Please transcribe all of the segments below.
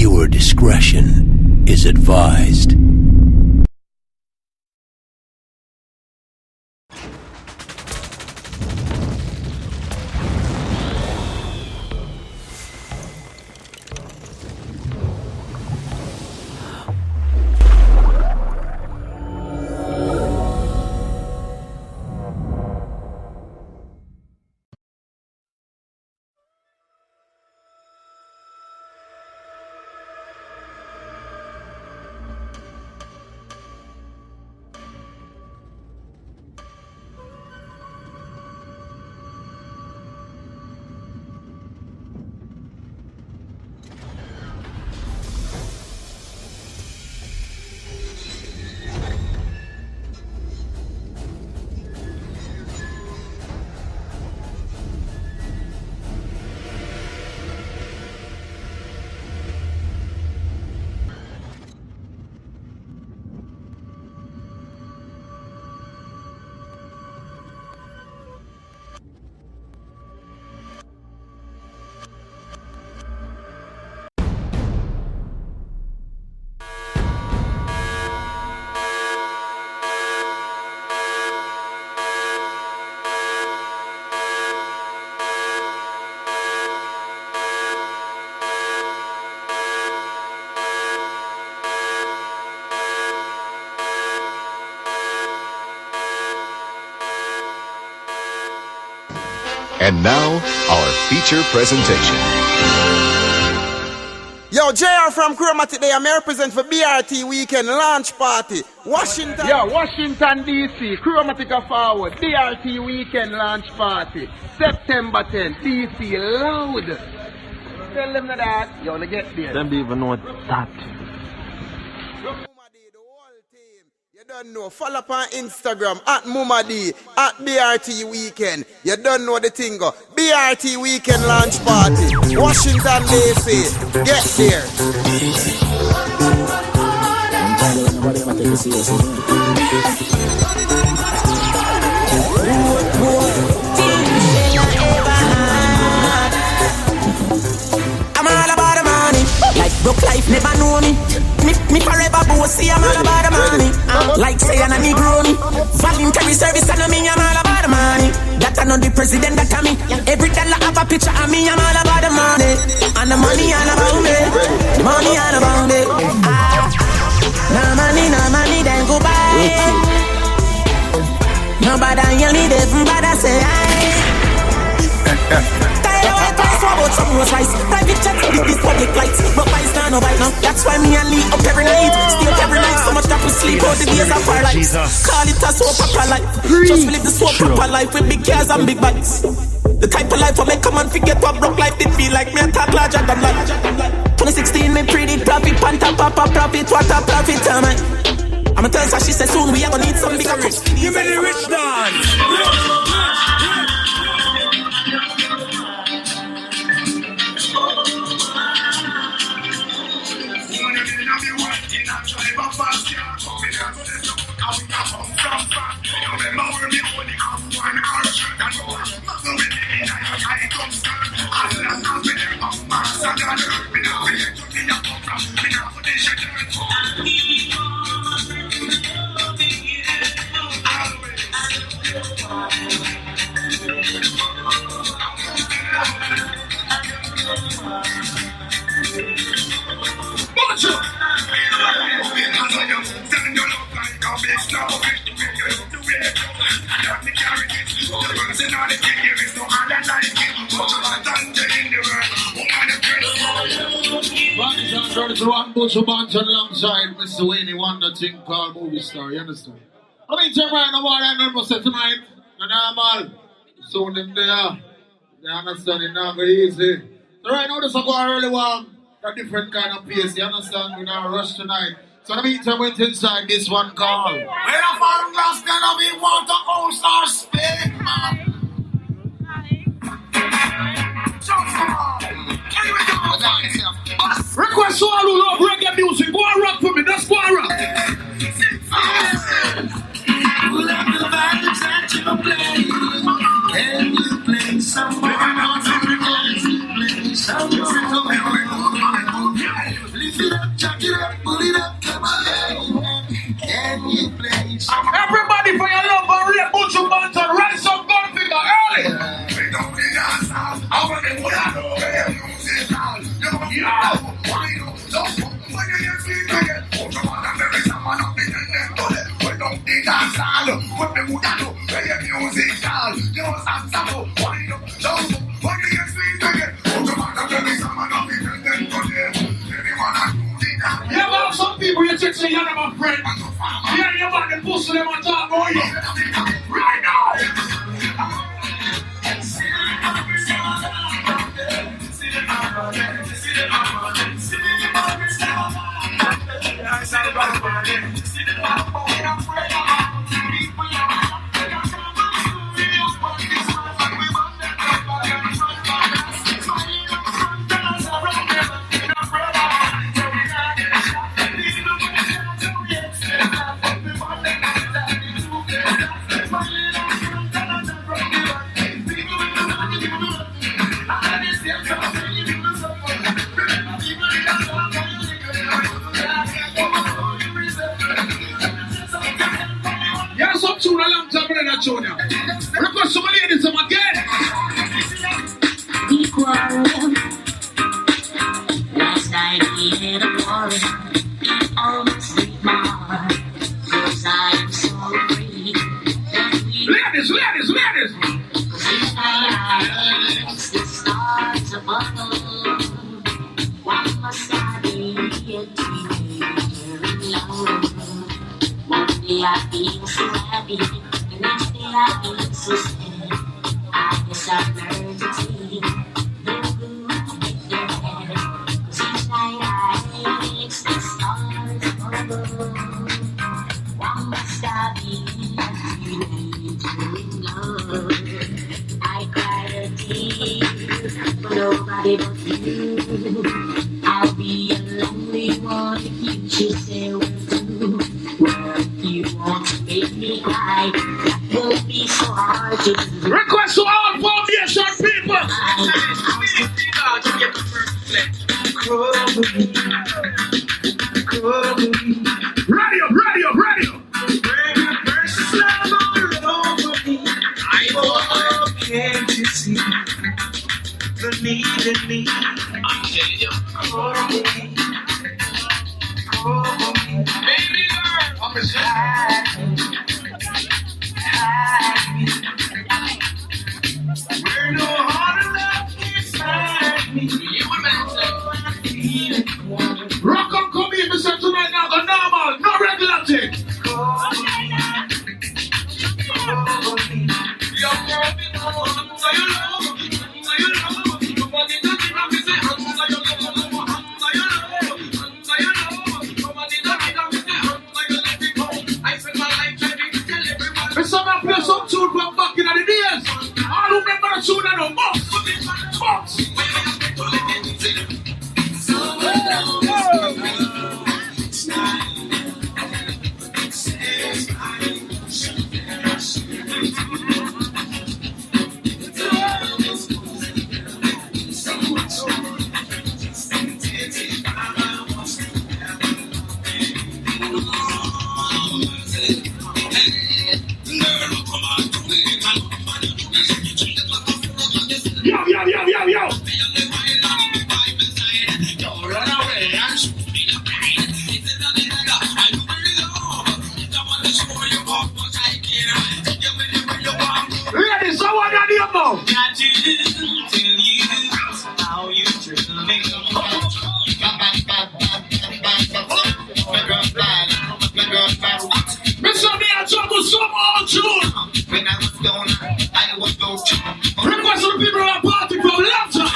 Viewer discretion is advised. And now, our feature presentation. Yo, JR from Chromatic Day, I'm represent for BRT Weekend Launch Party, Washington. Yo, Washington DC, Chromatic Forward, BRT Weekend Launch Party, September 10th, DC, loud. Tell them that, you wanna get there. Them even know that. You don't know, follow up on Instagram at Mumadi, at BRT Weekend. You don't know the thing go. BRT Weekend Launch Party, Washington DC. Get there. I'm all about the money. Like broke life never know me. Me forever bossy, I'm all about the money. Like say I'm a Negro. Voluntary service, I know me, I'm all about the money. That I know the president, that I me. Every dollar have a picture of me, I'm all about the money. And the money all about me. The money all about me. No money, then go buy. Nobody you need it, but I say about some rose rice. Private jet with these public lights. But why is no right now? That's why me and Lee up every night. Stay up every night. So much that we sleep out the days of our life. Call it a soap opera life. Just live the soap opera life with big cars and big bikes. The type of life I make come and forget what broke life did feel like. Me and talk larger than life. 2016 me predict profit, panta papa profit, what a profit am I? I'ma tell her she said soon we are gonna need some bigger rich. You made the rich dance. Bush Bunch alongside Mr. Wayne Wonder thing called Movie Star, you understand? I mean, turn right now, what I remember say tonight, the normal, soon them there, you understand, it's not very easy. So right now, this is going really well, a different kind of pace, you understand, we're not rush tonight. So the meantime, went inside this one called. When I found glass, then I be water, all star spin, man. Request to all who love reggae music, go and rock for me, that's go and rock. Can you play someone? Yeah, some people you take say you're my friend. Yeah, you're about to pussy them on top of you. Right now. Yes, up to a long time in that show now. Request some ladies them again. Last night we had a quarrel, almost break my heart, 'cause I am so afraid that we Ladies. this night I ask the stars above. Why must I be a teenager in love? One day I feel so happy, the next day I feel so sad. I guess I've learned to take the good with the bad. 'Cause each night I ask the stars above. Why must I be a teenager in love? I cried a tear for nobody but you. I'll be a lonely one if you should say we're through. Well, if you want to make me cry, that won't be so hard to do. Request to all foundation people. Ready up. Can't you see the need in me? I'm telling you, call me. Baby girl, I'm a hide me. Where no heart of love can find me. You were meant to. Rock on, come here, Mr. Tonight now, the normal, no regular thing. Call me. Your girl be the one that you love. Nobody doesn't have to say, under your love. Mr. Man play some tune from back in the days. I remember the tune and the box. Yo. Ladies, I want your name now. Got to tell you how you treat me. Mr. Me and Jungle, some old tune. When I was gone, I was gone. Request to the people who are party from Lambton.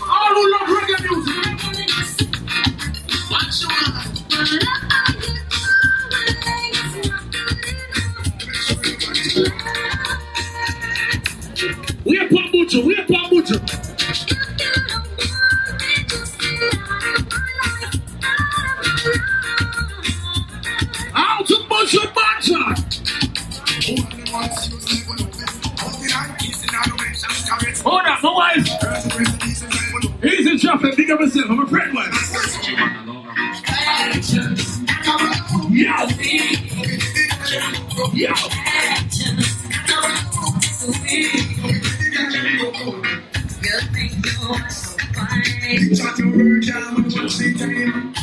All who love reggae music. Butcher, wait for Butcher. Out to Butcher, Butcher. Hold on, my wife. Easy traffic, big up yourself. I'm a friend wife. Yo. Yo.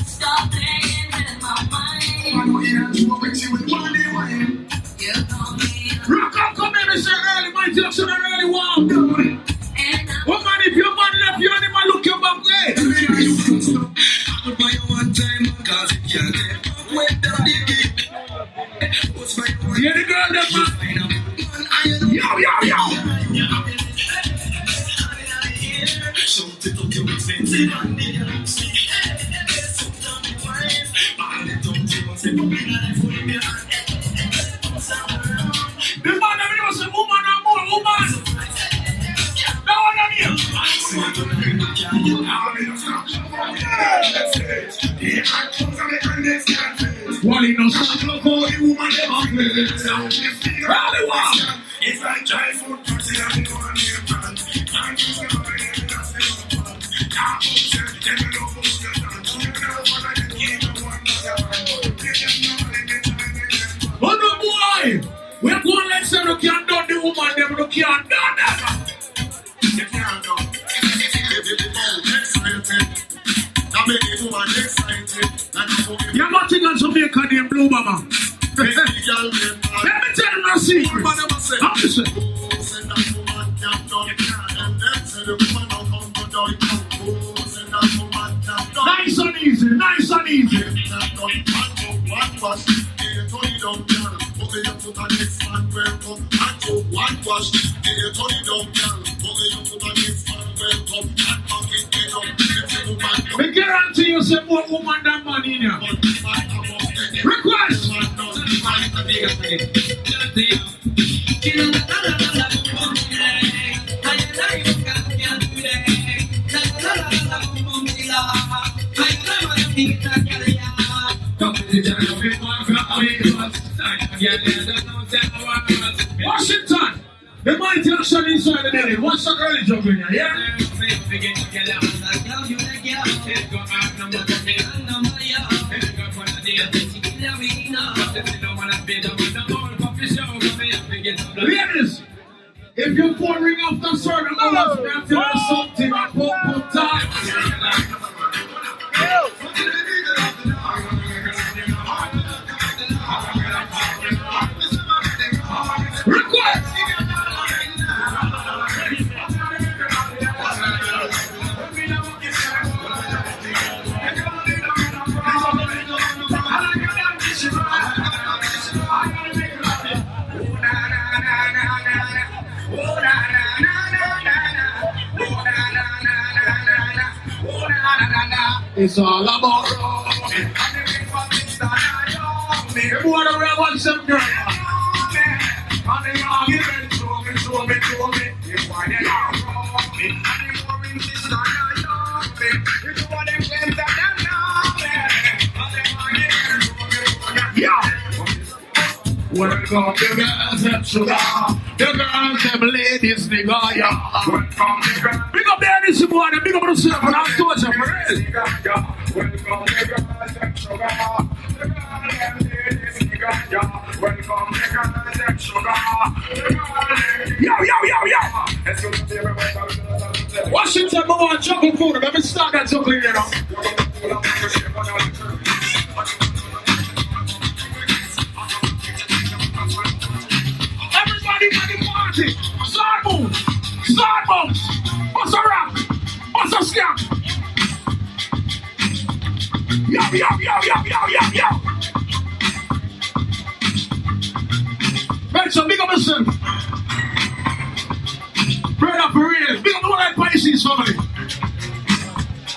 Stop playing with my mind. Rock up, come here, Mr. Early, my Jackson early one. What man, if your man left you, and man look your back way. Yeah, the girl that man. Yo, yo, yo. The man that was a woman and more woman. Now one of you. Wally no stop look how the woman never plays. Rally one. It's like dry food party and go on your plan. Oh no boy! We're going like say you can't do the woman, them you can't do that. You can't do. You're watching on Jamaica named Blue Mama. Let me tell you a secret. How to say? Nice and easy, nice and easy. We guarantee you some more woman than man in here. Request! Washington! The mighty action inside the belly. What's the early juggling here, yeah? Ladies, if you're pouring off the certain hours, we have to do something at pop time. Request! It's all about everyone around wants some girl. Yeah. Welcome the girls and sugar. The girls and ladies, nigga, yeah. Welcome the girls. Big up there this morning, big up yourself, and I'm told you for real. Welcome the girls and sugar. The girls and ladies, nigga, yeah. Welcome the girls and sugar. Yo, yo, yo, yo. Washington, move on, juggle food. Let me start that juggling, you know. Everybody at the party, start move, bust a rock, bust a scam. Yo, yo, yo, yo, yo, yo, yo. Right, so big up yourself. Brother for real, big up the one like Pisces family.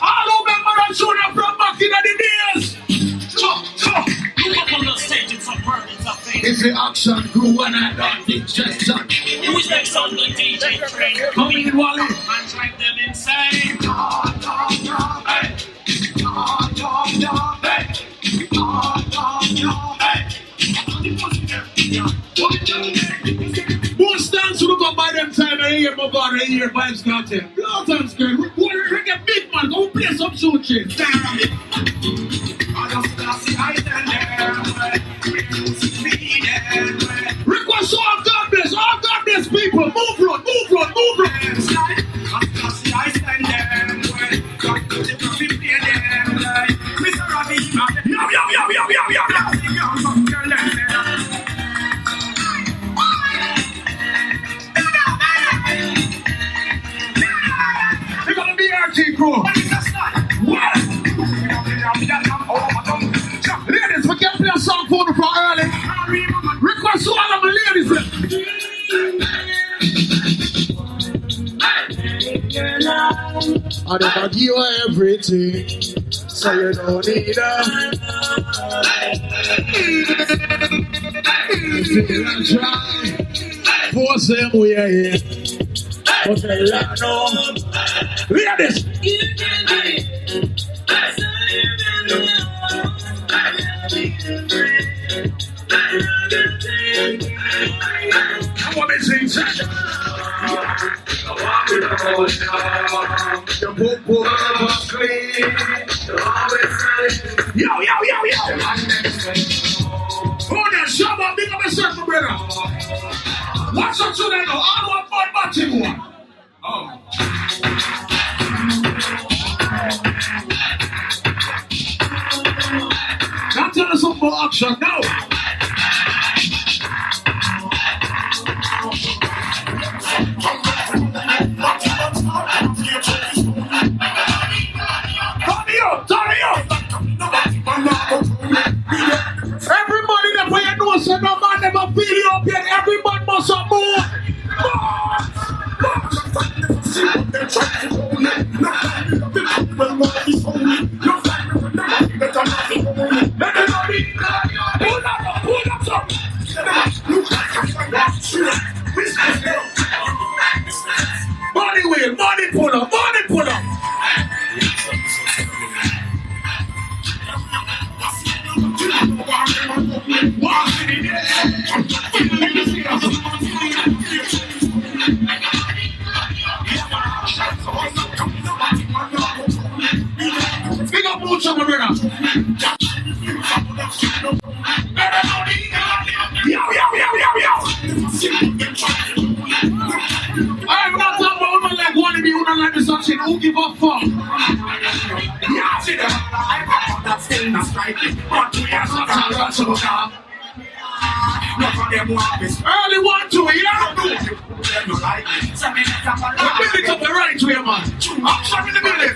All remember that tune from back in the days. If the action grew and I don't think just that. It was next on the DJ train. Come in, Wally. Man, drive them inside. Hey. Most dance to look up by them time I hear my God, I hear Vibes Cartel. Blood and screen. We're going to get big man. Go play some shoot shit. Request all God bless people. Move run. They're gonna be RT crew. Ladies, we can play a song for you from early. Request all of the ladies. I never give you everything, so you don't need her. Feel and try, force them we are here. But they let no. Ladies. Come on, Miss Inside. The book was clean. Yo. Hold on, shut up, big up yourself, my brother. What's up to them now? I want one matching one. Oh. Now tell us some more action now. Turn it up. Everybody that way you know, so no man never feel you up yet. Everybody must have more. Money pull up. Big up Mucha, my brother. Yo. I'm not talking about women like one of you who don't like the sunshine. Who give a fuck? Yeah, see that? That's still not striking. But we are so tired. Early 1, 2, yeah? Build it up the right way, man. I'm in the building.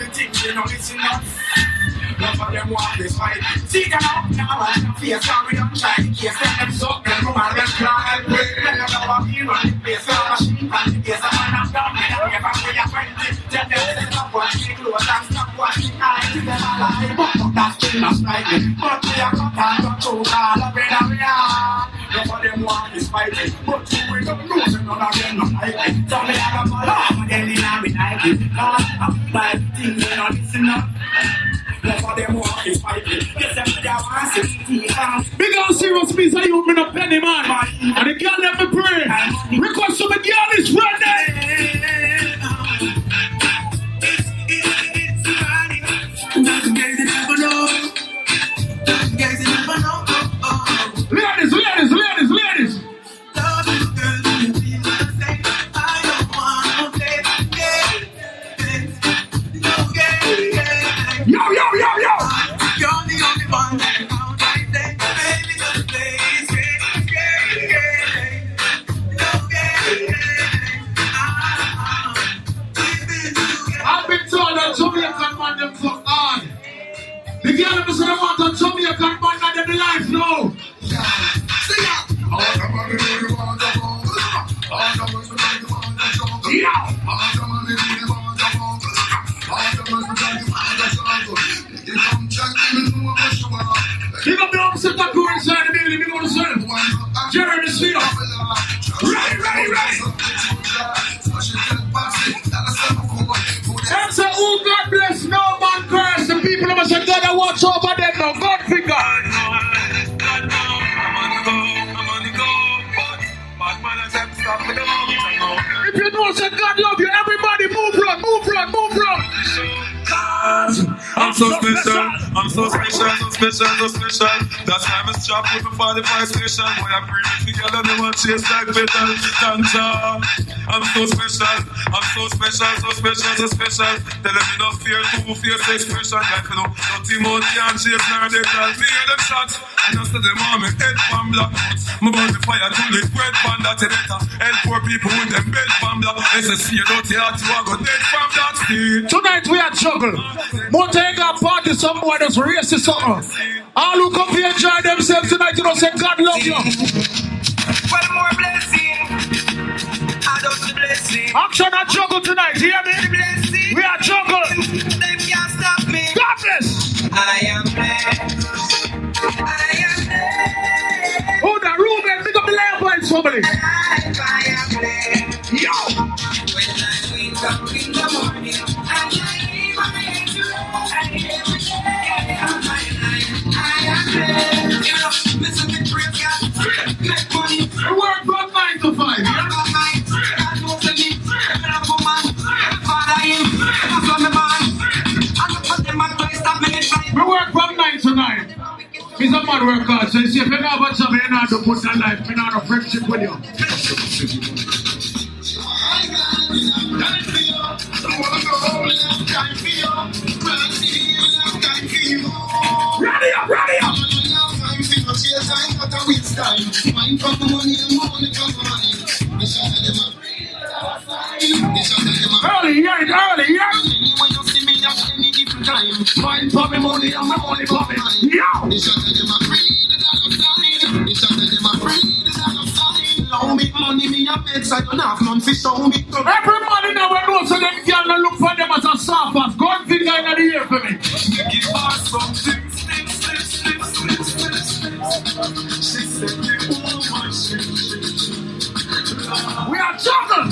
None of them want this fight. See them up now, I'm fierce, sorry, I'm trying to kiss them, suck them, come on, let's cry. None of them want me run the place, I'm a sheep, and the case, I'm not done, and I'm never going to find it. Tell them to stop watching, close and stop watching, I keep them alive, but that's still not striking. But we are cut and got through, all of it, and we are. None of them want this fight, but we don't know, so none of them not like it. So me have a ball, I'm getting out with Nike, cause I'm bad, things they don't listen up. Big on serious means I open up penny man. And the girl let me pray. Request from the girl is ready. Ladies. Yo. You're the only one that counts right there. Baby, just play I've been told that Jamaican man them fuck hard. The girl them say they want a Jamaican man that them life now. Sing it. Pick up the opposite that go inside the building, we go to serve. Jeremy Steele. Ready. If you know that God love you, everybody move run. I'm so special, I'm so special. That's why I'm a strap with my 45 station. When I bring it together, they want chase like metal. Ganja. I'm so special. Tell them me no fear, two-faced expression. Like you know, nothing more can't chase nor they call me them shots. And I said them on me head from black. My body fire to the bread from that editor. Help poor people with them bed from black. They say see you don't heart, you are go dead from that state. Tonight we are juggle. Montega party, some boy that's racist something. All who come here enjoy themselves tonight, you know, say God love you. One more blessing. I don't the blessing. Action and juggle tonight, hear me? We are juggle. They can't stop me. God bless. I am blessed. Oh, the Ruben, pick up the lamp boys family. I am blessed. Yo. When I wake up in the morning, I leave my head to every day of my life. I am blessed. You know, listen to praise God. Make money. We work from 9 to 5. Yeah? God knows me. I'm a woman. Father him. That's what me man. I don't put them on place that minute. We work from 9 to 9. He's a mad worker, so you see, if you know about something, you know how to put that life, you know how to friendship with you. Ready up! Early, yeah. Mine for me money and my money for me. Yo! Everybody now knows so them girls look for them as a soft. Go and finger in the ear for me. We are juggling.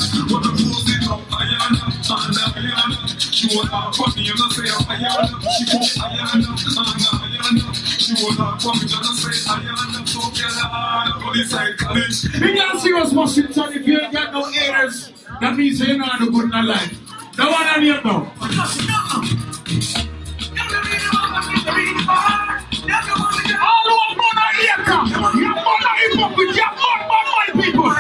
Big and serious Washington, if you ain't got no haters, that means you know how to good in life. The one on here now. All who are born on here come. You're born on hypocrite. You're born on people.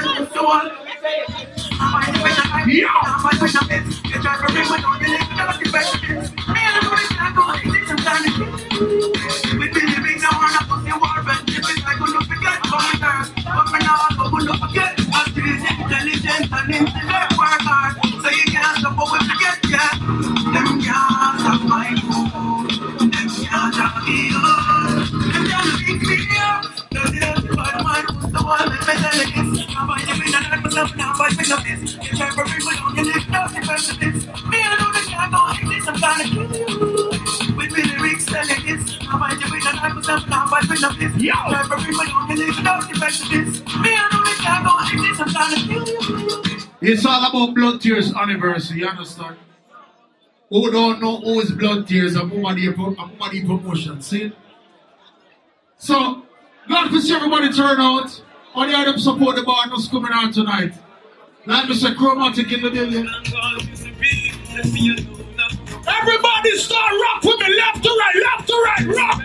It's all about Blood Tears anniversary, you understand? Who don't know who is Blood Tears and Mumadi promotion, see? So, glad to see everybody turn out. All the them support the band that's coming out tonight. Like Mr. Chromatic in the building. Everybody start rock with me, left to right, rock!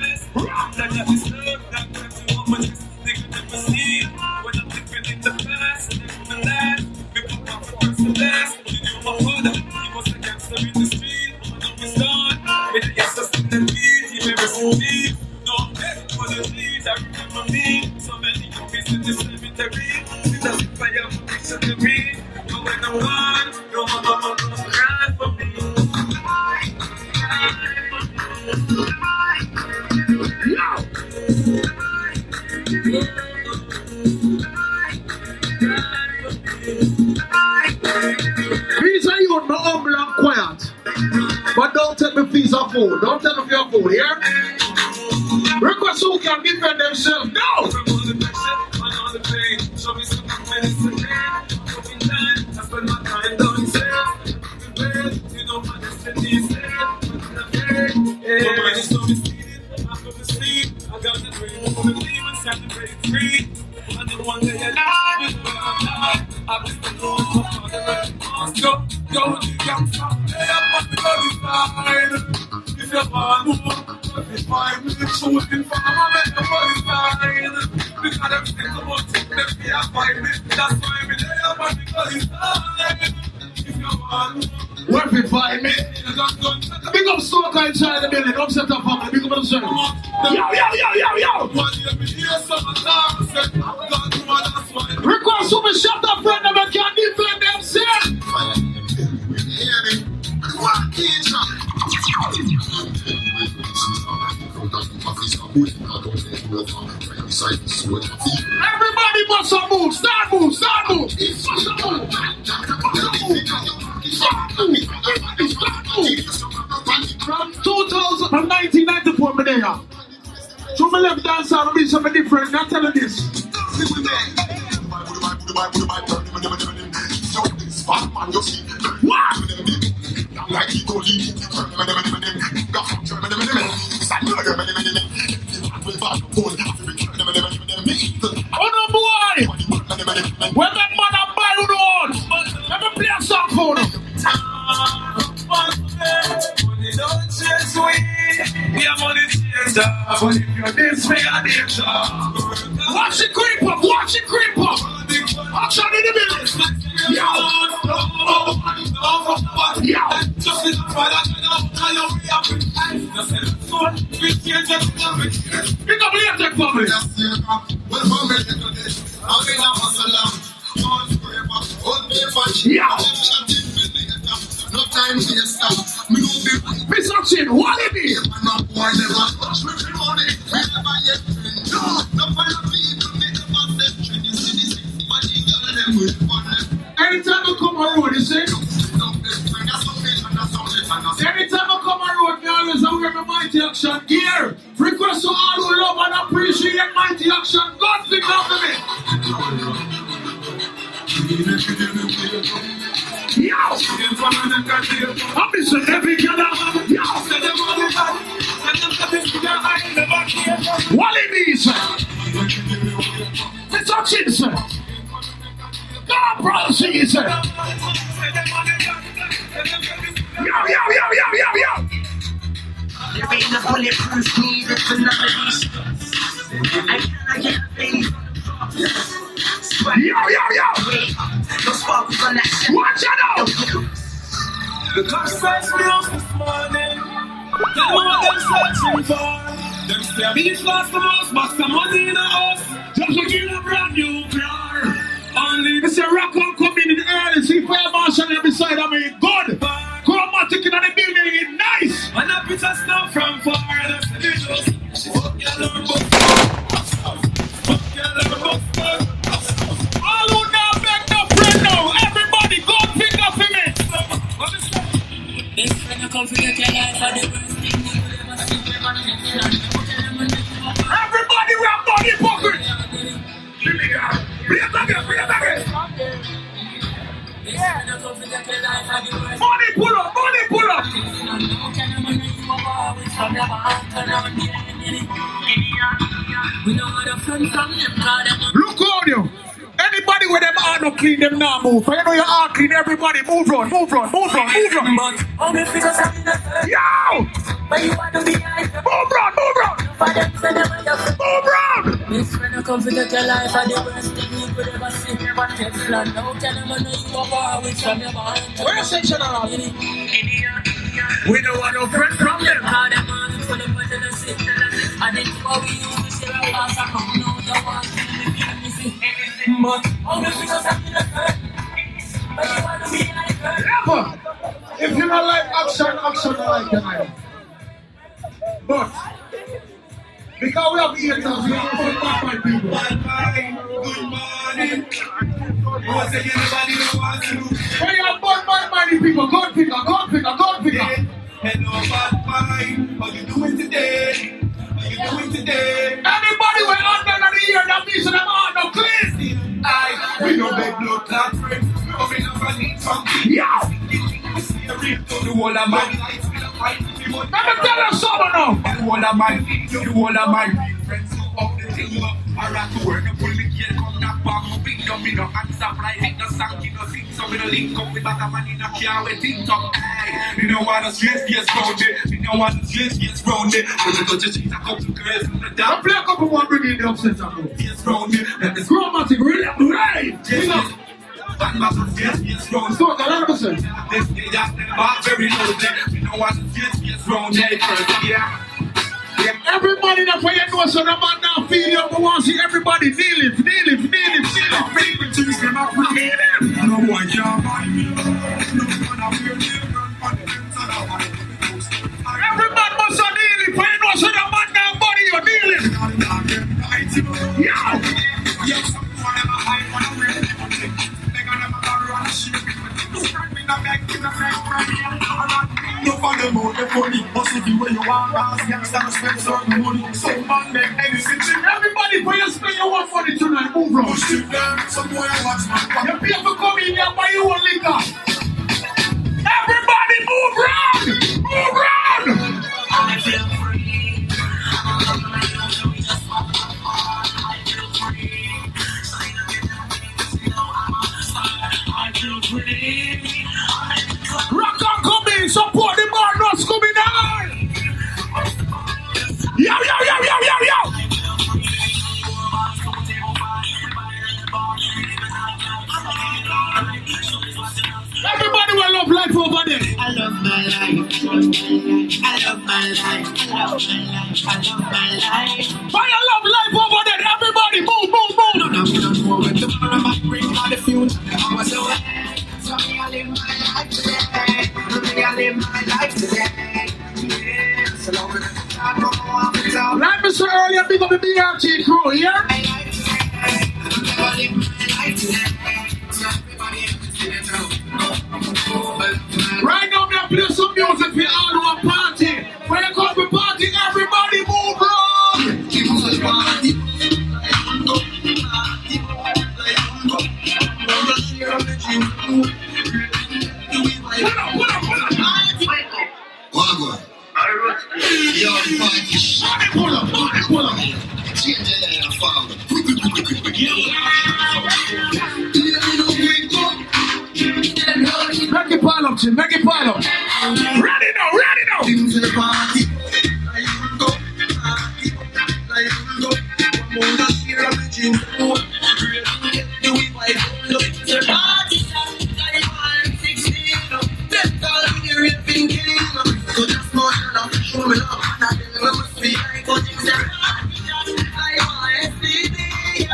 But don't take me fees of food. Don't tell me for your food, yeah? Request who can defend themselves. No! I Yo, the gangsta, lay up on the bloody side. If you want more, if you find me shooting for my make the body side. Because them think about it, them can't find me. That's why me lay up on the bloody side. If you want more, where if you find me? Big up Stoker inside the building, upset up family, big up themselves. Yo! Request who me shut up friend, never can defend themselves. Everybody must move, start move. From 1994, me there. So me left dance and be something different. Not telling this. What? Oh no boy! When that man a buy you road, let me play a song for you. Money don't chase we. Yeah, money chaser. But if you're this way, I'm danger. Watch it creep up. Action in the middle. Yo. Just in the front, Pick up your tech family. No time to stop. Miss Action, what it is? Anytime I come on road, you see? Anytime I come on road, me always wear my Mighty Action gear. Request to all who love and appreciate Mighty Action. God think of me. Yo! I'm missing every killer. Yo! What it means, sir? It's Action, sir. Come on, brother, sing it, sir. Yo! There ain't no bulletproof needed for none of these. I cannot get paid. Yo! No sparkles on that shit. Watch out! The cops searched me up this morning. Tell me what them searching for. Them say beef lost the most, but some money in the house. Just to get a brand new car. Only this a rock on coming in early. See fire marshal there beside of me. Good. Chromatic in the building is nice. And a picture stuff from far. That's the visuals. Fuck your Lord, All who now beg no friend now. Everybody go pick up for me. This friend come for your life for the worst thing you ever see. Everybody we have money pocket. Bring it again. Money pull up. Look on you. Anybody with them heart no clean, them now move. For you know your heart clean, everybody move run. Yo! Move run. This friend come for your life and the worst thing you could ever see. But Teflon, now tell them I know you are war with from your mind. Where you say, General? We don't want no friend from them. how them on for the button and sit. I think what we used to share a house and come now you want to me see. But all the figures are in the third. But you want to be like her. Never. If you don't like action, I like your night. But because we have ears, we have to back my people. good morning. What's anybody who wants to? When you have bad money people, God figure. Hello, bad mind. How you doing today? Anybody with under the ear that means them heart no clean. We no beg blood clot friend. We no need something. Yo! The whole of my life. Let me tell you something now. The whole of my friends who up the thing up. I ran to work and pull me gear, come knock back, no big no me no answer, but I hate no song, you know, sing some we no link up with other man in a car with TikTok. Hey, you know what the straight face round it. You know what the straight face round it. When you touch your cheeks, a couple girls from the down. Play a couple more, bring in the upset. Face round it. Let me Romantic, really, right? One muscle face round. So, the other person. This day, just the bar very low there. You know what the face round there. Yeah. Everybody that for you know so the man now feel you, but want to see everybody kneel it. Tuesday, my friend. No boy can't buy me. Everybody must have kneel it. For you know so the man now body you kneel it. Yeah. No for them out the money, but if you where you want, gangsters spend some money. Some man make anything. Everybody for you spend your one money tonight, move on. Push it down, some boy watch my back. You pay for come in here, buy you one liquor. Everybody move round! Move round! I feel free. Rock on, come in, support the bar, not coming on! Yo! Everybody will love life over there. I love my life. I love my life. I love my life. I love my life. Fire love life over there. Everybody move. No, we don't know what tomorrow might bring out the future. I was away. So me, I live my life today. Yeah, so long as I go on the top. Like me said earlier, big up the BRT crew here. My life today. I live my life today. So everybody Right now, we are playing some music for all who are party. When you come to party, everybody move on. Pull up. Make it pile up. Ready now. Into the party.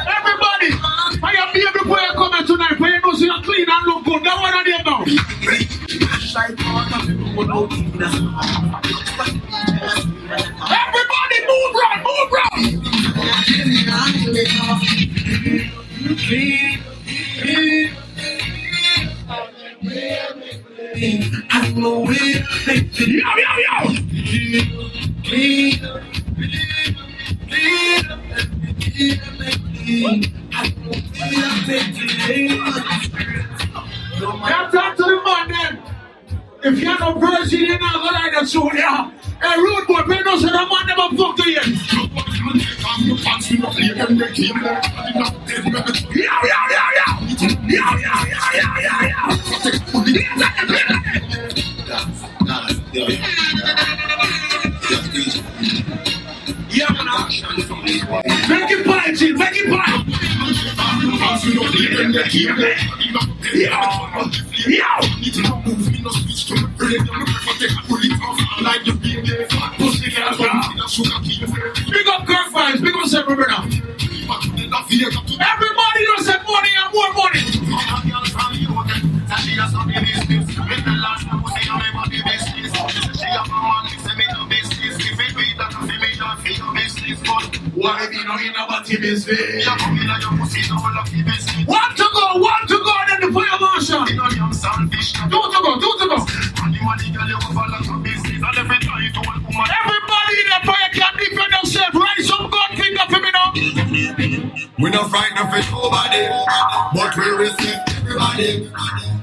Everybody, I am here before you come in tonight. For you know, so you're clean and look good. That one on there now. Everybody move round. I know it. Now talk to the man then. If you're no virgin, you're not gonna like that show, yeah. Hey, rude boy, pay no, so that man never fuck to you. Yeah, man. Make it pie, G, make it pie. Big up Kirk Vibes, big up yourself, brother. Everybody knows that money and more money. Why be no in about business? Want to go, then the fire marshal. Do to go. Everybody in the fire can defend themselves. Rise some gun finger for me now. We not frightened for nobody, but we respect everybody,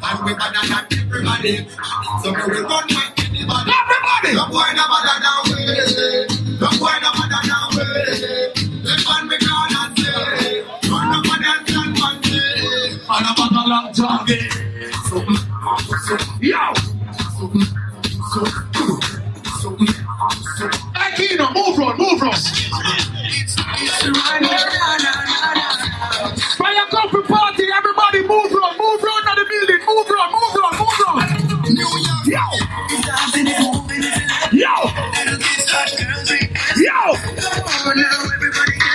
and we better than everybody. So we will run with anybody. Everybody. The boy no matter down way. The boy no matter down way. The man we can't say. Run up and dance and man say. And I'm on a long target. Yo! Hey, Kino, move on. Fire Country Party, everybody move on to the building, move on. Yo!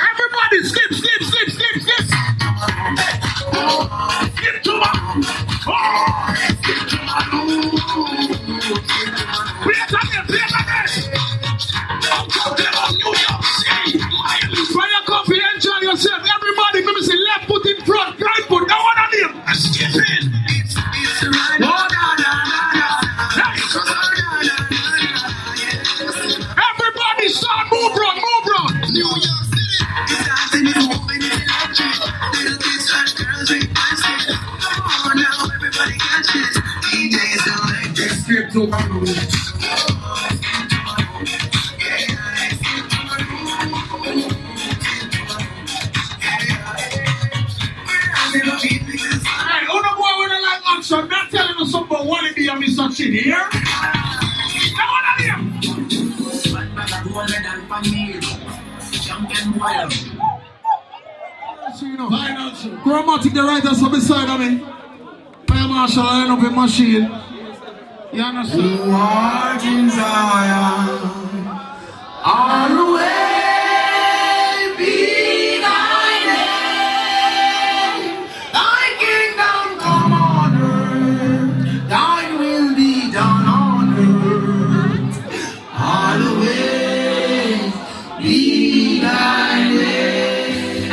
Everybody skip. Skip to my. Play it again. Fire Country, enjoy yourself. Everybody, let me see left foot in front, right foot, no one on him. Skip in. Everybody start move run. New York City. Everybody catch it. DJs don't like this. Skip to my Hey, who the boy with a like action? Not telling us something about Wallaby and Mr. Chin here. Come on out here. Chromatic, the writers are beside of me. Fire Marshal, I end up in machine. You understand? Who art in Zion, all the way be thy name. Thy kingdom come on earth, thine will be done on earth. All the way be thy name.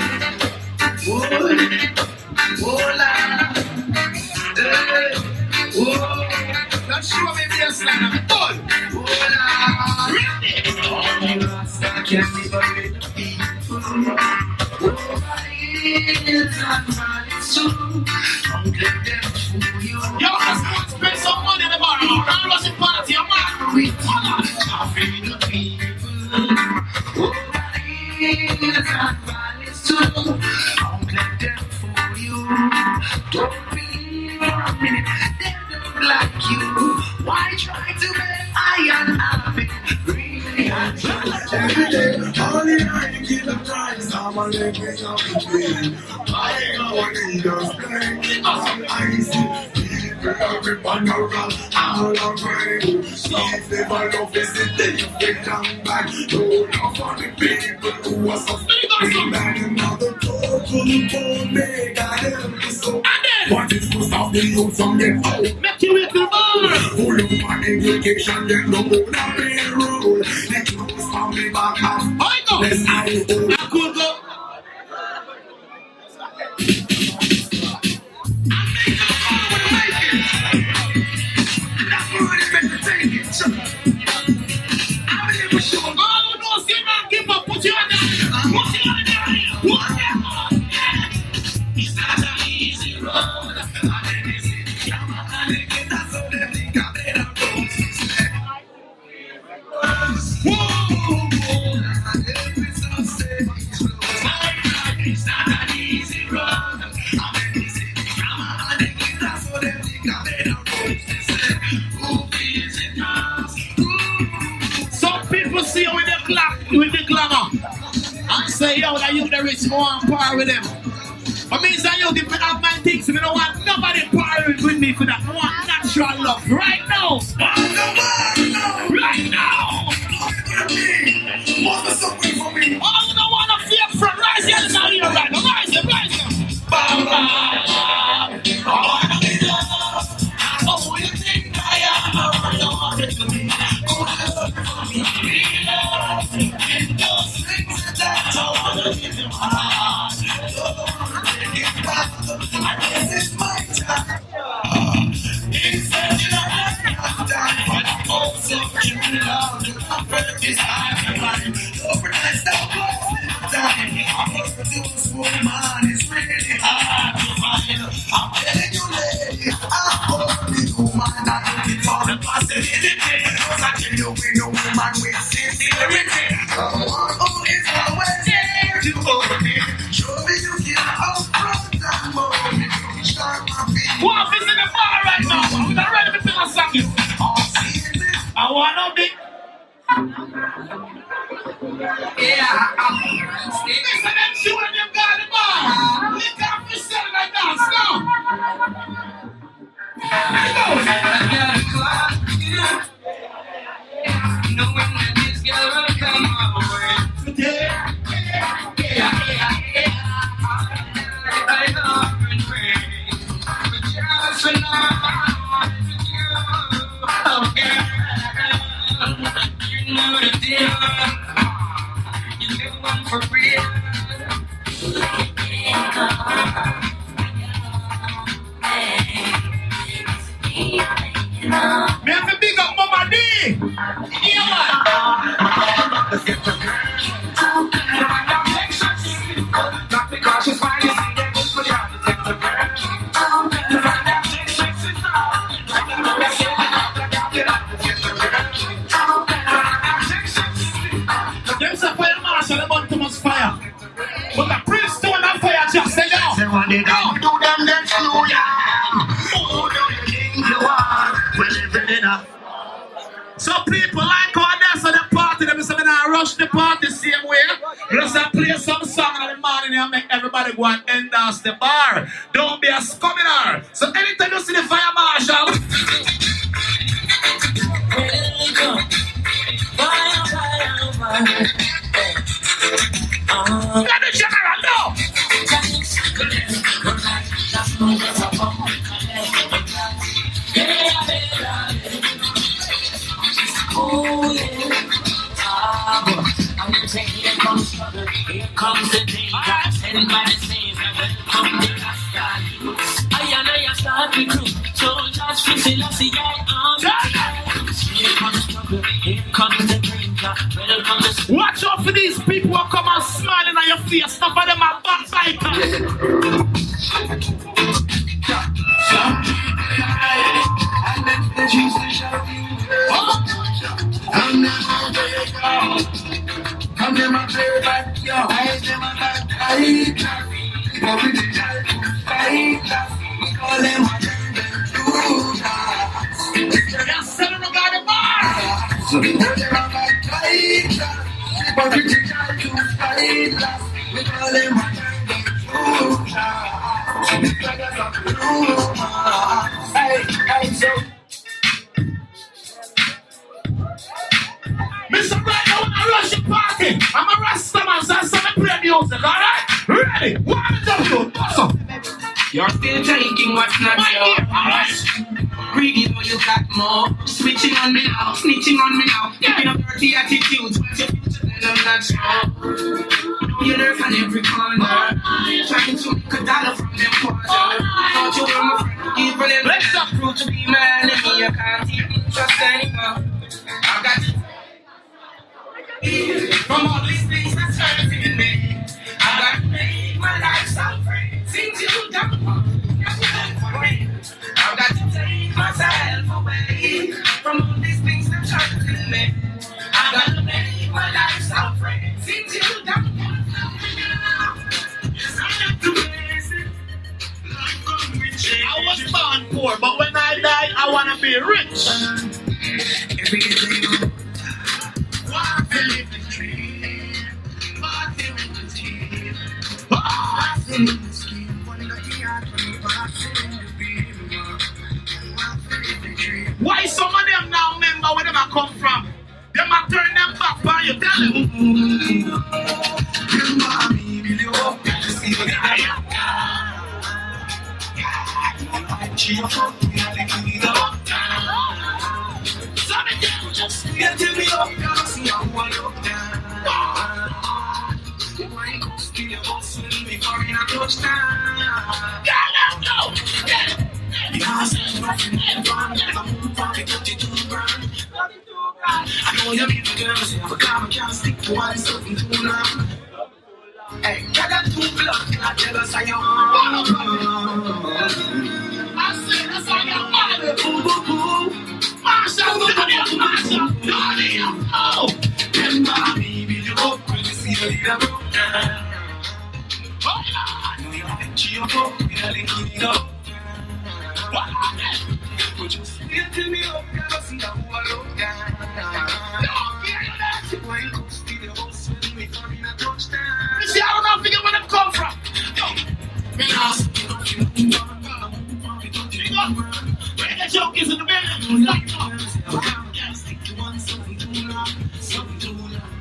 Whoa, don't show me this line, I'm full. Can't be buried. Yo, spend some money in the bar. I'm rushing party, I'm mad. Don't believe for a minute, they don't like you. Why try to make iron happy? Really, every day, only I give the prize. I'm a living up the dream. I know what he does play. I'm icy. Everybody around, all around. If they follow visit, then you get down back. Don't know for the people who are suffering. And another door to the bone, make I help you so. What is to stop the youth from getting out? Make you with the ball. Full of money, education, then no more than payroll. The clothes from the back half. I know. Let's hide. I could go. With the glamour and say, yo, that you the rich more on par with them. But me say, yo, if I have my things, we don't want nobody parring with me for that. I want natural love right now. Right now. All you don't want to fear from rise here now, here right now. Rise here. I want to be loved. Oh, you think I am? I don't want it to be. What is in the bar right this is all season. I wanna be. Yeah, listen, them two when them got the bar. Lick up for selling like that, stop. You know when this girl come my way today. I love and pray, but just enough to you. Okay, you know the deal. You live one for real. Me have to big up Mama D. Yeah, man. Let's get to not because she's fine, it's a good for you. There's a fire marshal about too much fire. But the prince don't have fire just say no. They want it down. Do them next to you. Oh, do you think you are? We're living in a. So people like how that's on the party, they say I rush the party same way. Just play some song in the morning and make everybody go and endorse the bar. Don't be a scumminar. So anytime you see the fire marshal, let the general know. Oh yeah, I'm gonna take here comes trouble, here comes the danger, send by the saints, come the Rasta. I start the crew, soldiers, Philosophy, here comes trouble, here comes the danger, welcome the. Watch out for these people who come and smiling on your face, stuff for them are backbiters. And then the Jesus shall be. I'm never play go. I'm never play back, yo. I never back, but we did try to fight. We call them a You're selling the guy the bar. So we never back, but we did try to fight. We call them a Hey, so Mr. Right now, I rush the party. I'm a Rasta man, so I saw me play music, alright? Ready? 1, 2, 3, awesome. You're still taking what's not yours. Greedy, though you got more. Switching on me now, snitching on me now. Giving up dirty attitudes. What's your future? Then I'm not sure. You lurk on every corner, trying to make a dollar from them quarter. Thought you were my friend, even if let's not prove to be my enemy. You can't even trust anymore. I got you. From all these things that's hurting me, I got to make my life so free. Since you don't want me, I've got to take myself away. From all these things that's hurting me, I got to make my life so free. Since you don't want me, yes, I have to face it. I was born poor, but when I die, I want to be rich. Every day, Want to live the dream, want to live the dream. Want to live the scheme, want to get out from the box and the beam. Want to live the dream. Why some of them now remember where them come from? Them a turn them back by you, tell them. Mommy, will you walk to see the guy? She up, we are the king of some of them just get to me up, gotta see how I look down. Why go steal your boss when we are in a touchdown? No! Because I'm nothing and fun, I'm moving from the 32 grand. I know you're people girls, but I can't stick to one something too long. Hey, I got 2 blood, I tell us how you want. I say that's how you want. Boo, boo, boo. Marshall, Marshall, oh! And mommy, will you up when you see the leader broke down? Oh, I know you have to cheer up, we are linking it up. What happened? Put Just wait till me up, gotta see the whole up, yeah. Why you go steal the house when me come in a touchdown? You see, I don't know figure where them come from. Yo, me ask. Where the joke is in the building? Stick to one, something too long.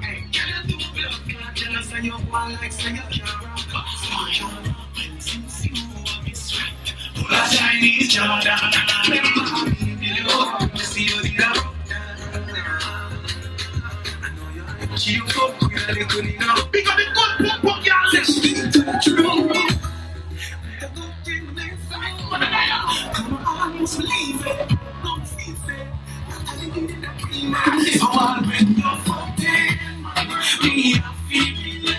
Hey, can I do blood? Can I tell us that you want like say you can't rock? Since you want me straight, pull a Chinese Jordan. See you did a rock. She fuck with a little nigga. Big up the good pump, y'all. Say she to the truth. The good thing they fight. Come on, you believe it. Don't see it. I think you did a cream. So I'll bet you're fucking. Me, I feel it.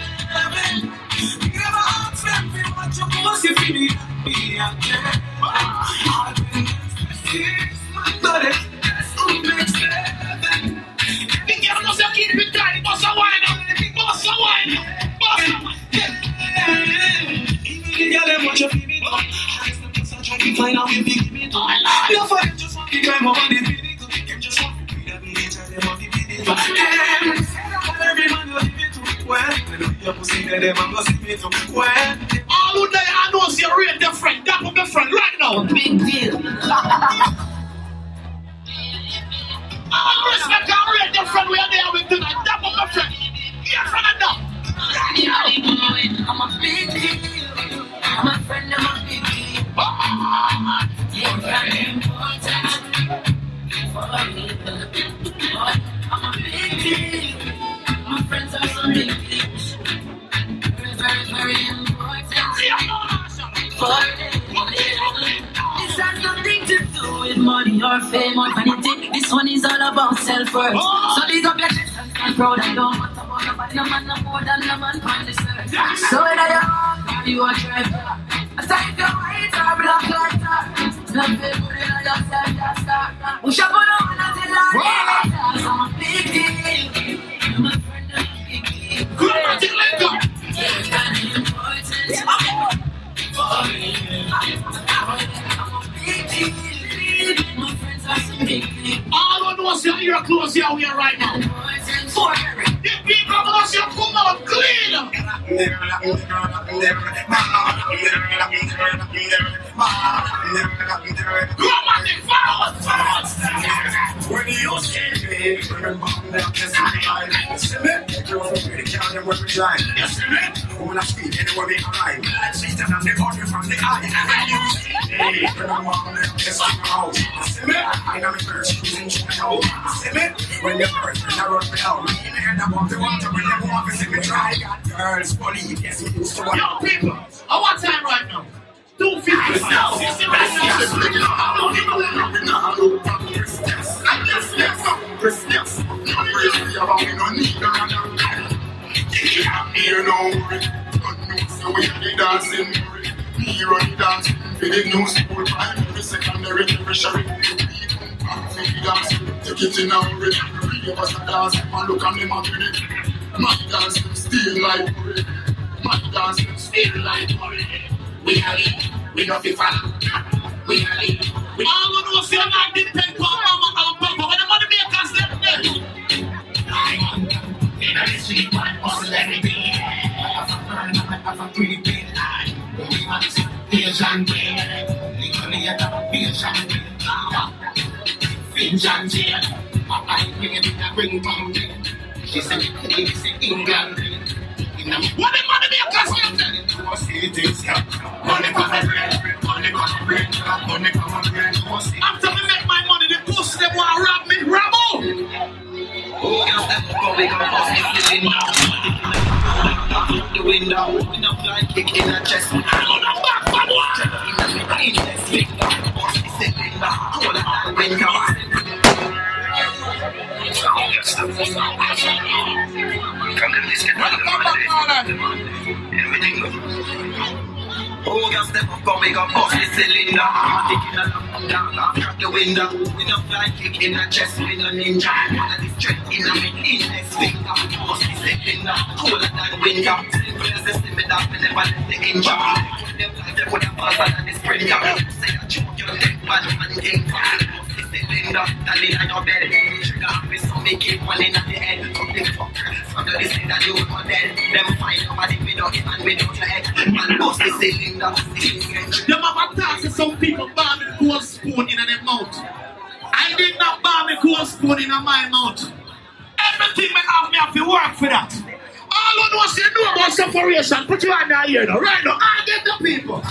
You never ask me what you want. You feel me? Me, I care. I'll bet you're but that's who makes it. The girl knows you keep it tight. Boss a wine. Boss a wine. Boss a wine. The girl them watch you feel me. Try to find out if you give me to your father just want to climb up on the building. Them just want to be the village and them want to be the every man you give it to. Well, they don't hear pussy there, them and go see me to. Well, all who there I know is your real different. That will be friend right now. big deal. All respect our real different. We are there with tonight. That will be friend. Get from the door. I'm a big deal. I'm a friend, I'm a big deal. You're very important for me. I'm a big deal. My friends are so big deals. Very, very important for me. This has nothing to do with money or fame or anything. This one is all about self-worth. So big up your chest and stand proud and don't matter about nobody. No man no more than no man on this earth. So whether you're hard or you are driver, I take your white or black like that. Love it, put it on yourself, just start. Push up on one until I get it. I'm a big deal. My friend, I'm a big deal. Good magic like that. You're very important for me. I'm a big deal. My friends are some big deal. All who knows your ear close here we are right now. Important for me. The people knows you come out clean. Dramatic forward. When you see me, you're bound up to smile. See me? You're pretty counting where we line. You see me? When I speak, anywhere we arrive. See them on the corner from the eye. When you see me, you're bound up to smile. See me? I know the first choosing to know. See me? When you're first, I run me out. And I want to when you want to see me try. Girls, believe, yes, you used to want. Yo, people, I want time right now. 250 now. Take it in our way. Three of us are dancing, and look on them and win it. My dancing still like worry. My dancing still like worry. We are it, we know the fan. We are it, we all who knows you like the pen for mama and papa. When the money makers them there. In the street, one hustle every day. Have a pretty big line. We want to be a junkie. Legally, I have a vision. Finch and jail. I bring it in a ring pound. She said, "They say England." What the money makers them there? Money come and bread, money come and bread, money come and bread. After me make my money, the pussy them want to rob me. Rambo! Oh, girls, that go big and boss me sitting down. The window, enough like kick in the chest. I'm back for what? In the finger, boss me sitting down. Hold it down, window. Oh, girl, step up, come make a bust the cylinder. I'm taking a lamp down, crack the window. We don't fly kick in the chest, we don't ninja. One of the strength in the index finger. Bust the cylinder, colder than window. Simple as the slimmer that we never let the injure. Put them like they put them faster than the sprinter. Say a joke, you'll take bad and think bad. cylinder, that in your bed. Trigger happy, so make it one in at the end. From the fuck, from the listen that you are dead. Them find nobody without it and without your head. Man, bust the cylinder. Them have attacked to some people bomb with gold spoon in their mouth. I did not bomb with gold spoon in my mouth. Everything me have to work for that. All one wants to know about separation, put your hand out here now. Right now, I get the people.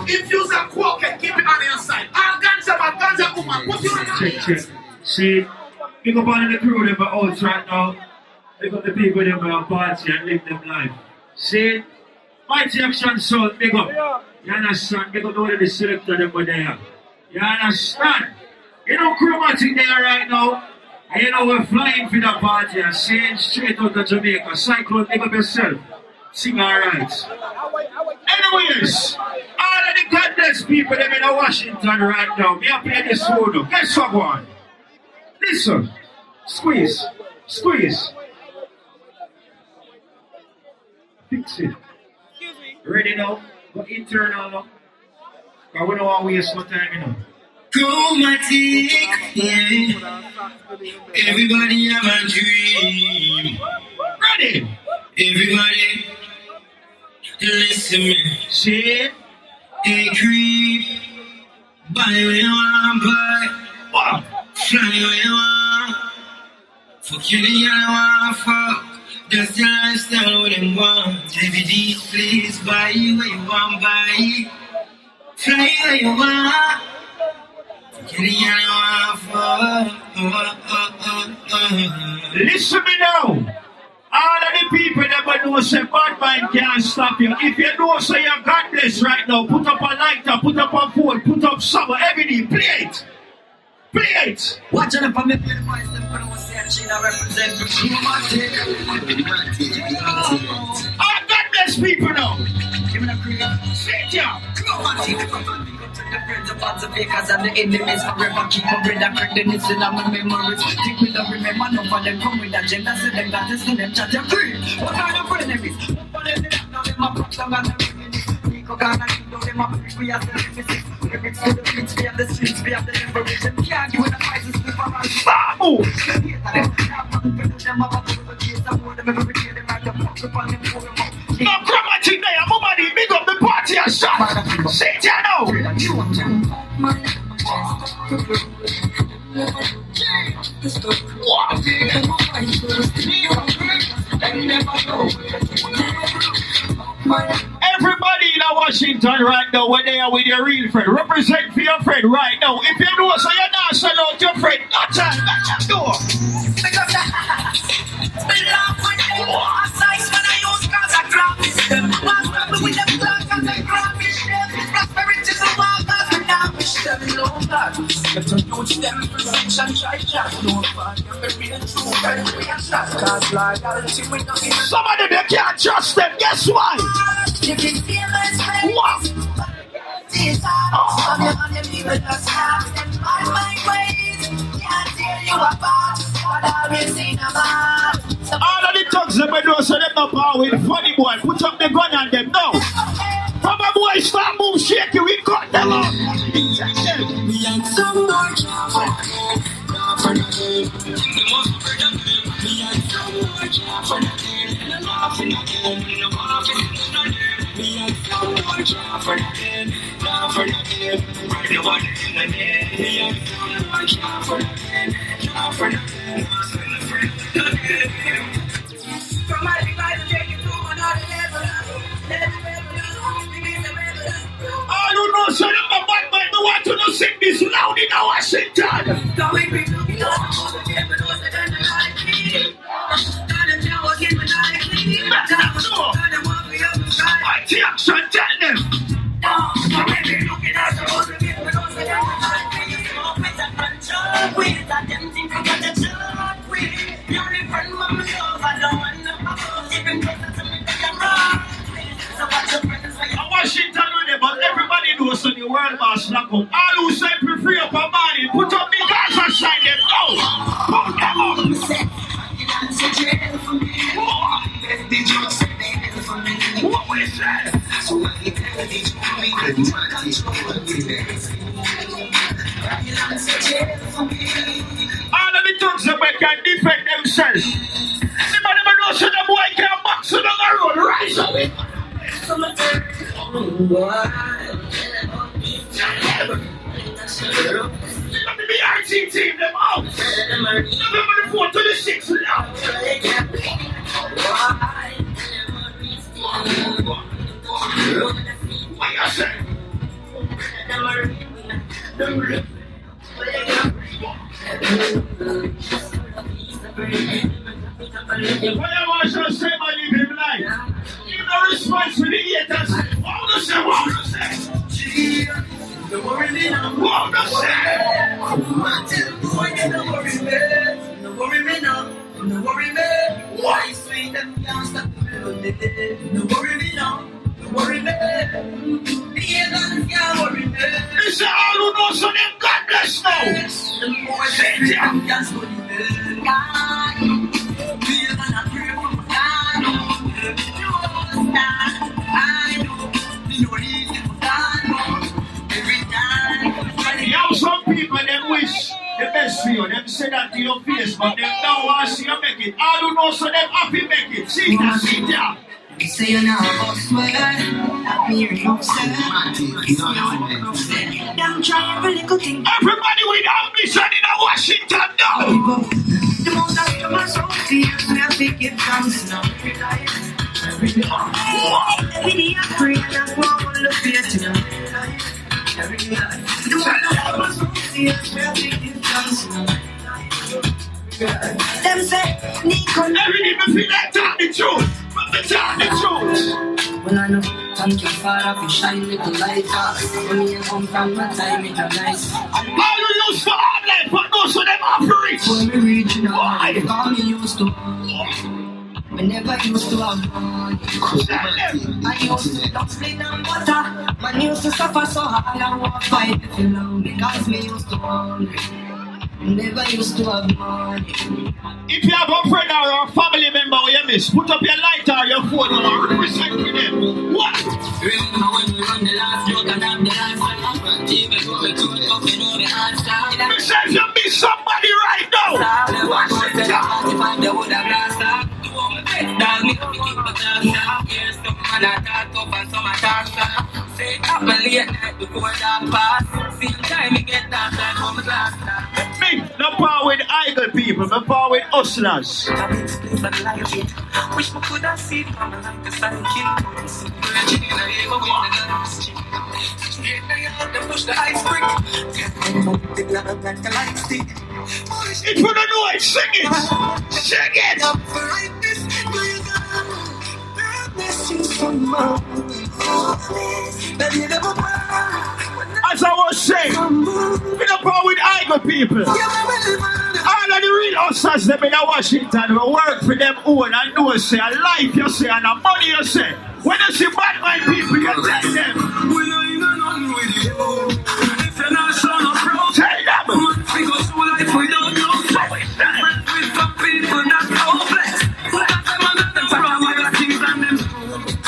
If you're a quack, keep it on your side. I'll ganja woman, put your hand. Check. See, pick up on the crew them out right now. Pick up the people them on party and live them life. See, Mighty Action Soul, big up. You understand? Big up all of the selector them over there. You understand? You know Chromatic there right now. And you know we're flying for the party and saying straight out of Jamaica. Cyclone, big up yourself. Sing alright. Anyways, all of the goddess people them in Washington right now. Me a play this one. Guess what one? Listen. Squeeze. Fix it. Ready now? Go internal now. Because we don't want to waste no time, you know. Chromatic, yeah. Everybody have a dream. Ready? Everybody, listen me. See? Hey, creep. Buy what you want, buy. What? Fly what you want. Fuck you, the girl want fuck. That's the lifestyle what them want. DVD, please buy what you want, buy. Fly what you want. Listen me now. All of the people that know say bad mind can't stop you. If you know say you're godless right now, put up a lighter, put up a phone, put up summer every day. Play it. Watch out for me, play the voice, them people say China represent the all godless people now. Give me the cream. Sit down. The friends of lots of fakers and the enemies forever keep a bread and credence in our memories. Think we don't remember no for them come with agenda, so them got this in them chat and free. What kind of enemies? What are they now? Them a pop down and the reminisce. Nico Ghana, them a preach, we have the nemesis. Lyrics to the beats, we have the streets, we have the liberation. We argue with the prices, we for our Babu! No Chromatic there, I'm somebody big up the party and shot. Sit down now. Everybody in Washington right now, when they are with your real friend, represent for your friend right now. If you know so you're not sell out your friend, not time, back door. Some of them you can't trust them, guess why? What? All of the thugs them know so them not power with funny boy. Put up the gun on them now. From a boy start move shake you, we cut them up. We had some more I don't know, so I'm a bad man. I want to sing this loud in Washington. Mighty Action, tell them. thugs that can defend themselves. Anybody know so the boy can box on the road, rise up it. Let me be RT team them out. November the 4th to the 6th now. What you say? What I want to say, my living life. Give no response to the haters. What to say? Don't worry me now. What to say? Don't worry me. Don't worry me now. Don't worry me. Why sweet them can't stop me? Don't worry me now. Don't worry me. The haters can't worry me. It's all who know so them God bless now. The more they them can't worry me. God. Some people them wish the best for you. Them say that to your face, but them don't want to see you make it. I don't know, so them happy make it. See that, see that. You say you're not a swear, that me upset. Them try every little thing. Everybody with ambition in Washington now. The most I come and so fierce, me I think it comes now. Every day I pray and I fall on the fear tonight. Every day the most I come and so fierce, me I think it comes now. Them say, Nico, every day me feel like talk the truth. But me talk the truth. Well, I know, thank you, Father, for shining little light. When me come from my time, it's nice. All you use for hard life, but those of them operate. When me reaching out, they call me used to. I never used to have money. I used to not split and butter. Man used to suffer so hard and walk fight if you love me. Because me used to hungry. Never used to have money. If you have a friend or a family member who you miss, put up your lighter or your phone and represent for them. What? Remember when we run the last joke and have the last one. Even though we took it up, you know the answer. Besides, you miss somebody right now. Watch it down. If I would have lost that. Dog me up, keep a talk now. Here's some man I talk up and some I talk now. Say it up and late night before that pass. Same time me get that time from the last time. Me, no power with idle people, no power with hustlers. I been split but like it. Wish I could have seen from the like a sidekick. Virgin in a ever win the last chick. Straight down the push the ice brick. The glove like a light stick. If you don't know it, sing it! Sing it! Up for right this, do you know? Blessings from mom. As I was saying, we don't power with idle people. All of the real hustlers them in Washington will work for them own and know say a life you say and a money you say. When you see bad mind people, you tell them. We know you got nothing with you. If you're not sure, no problem. Tell them. We go through life without no flex. Friends with some people that's hopeless. Look at them and them from other things and them.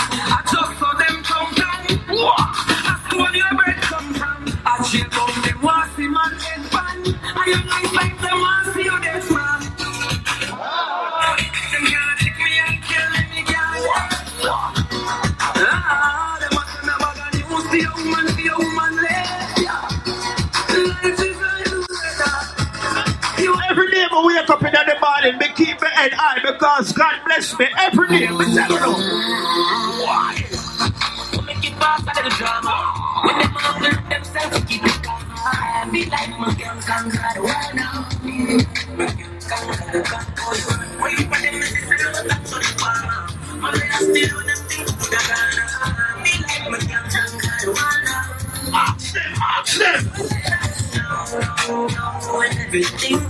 I just saw them come down. That's where your bread come from. I chill on them, want see man head fan. I am nice like them, want see you dead man. Them gonna take me and kill me, girl. Them must never gonna use the young man for your woman left. Life is every day I wake up in the morning, me keep my head high because God bless me every day. Me tell you why? Make it pass out of the drama. When them mother themselves keep it calm. I be like my girls and God, why now? My girls can't control you. Why you put them in the center of that sort of farmer? My men are still on them things to the Ghana. Be like my girls and God, why now? Ask them, ask them. Everything.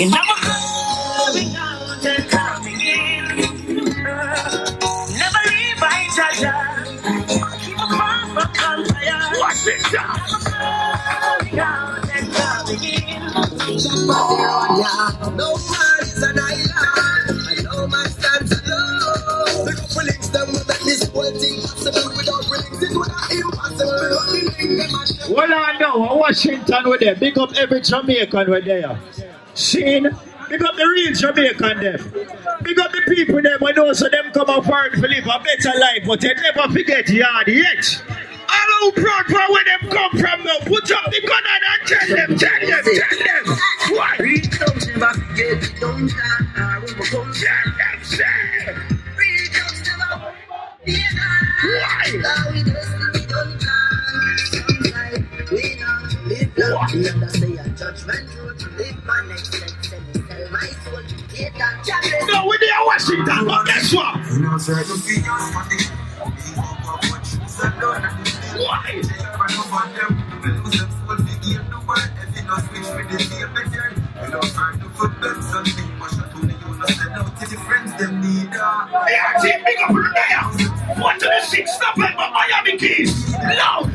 And I'm going out and coming in. Never leave by Jaja. Keep a far from Kampaya. Watch it down. I'm going out and coming in. No man is an island, and no man stands alone. The couple links them will make this whole thing possible. Without releasing, it would not Washington with them. Big up every Jamaican with there. Seen? Big up the real Jamaican them. Big up the people them when those of them come up for to live a better life, but they never forget yard yet. All who proud for where them come from now, put up the gun and tell them. Why? Reach out never forget, don't die, we will come tell them, say. Reach out never Why? now we destiny don't die. We not live long, we understand a judgment road to live my next step, sell my soul, get that challenge. No, we're there Washington, but guess what? Why? Yeah, big up in there. 1 to the 6th November, Miami Keys. Loud.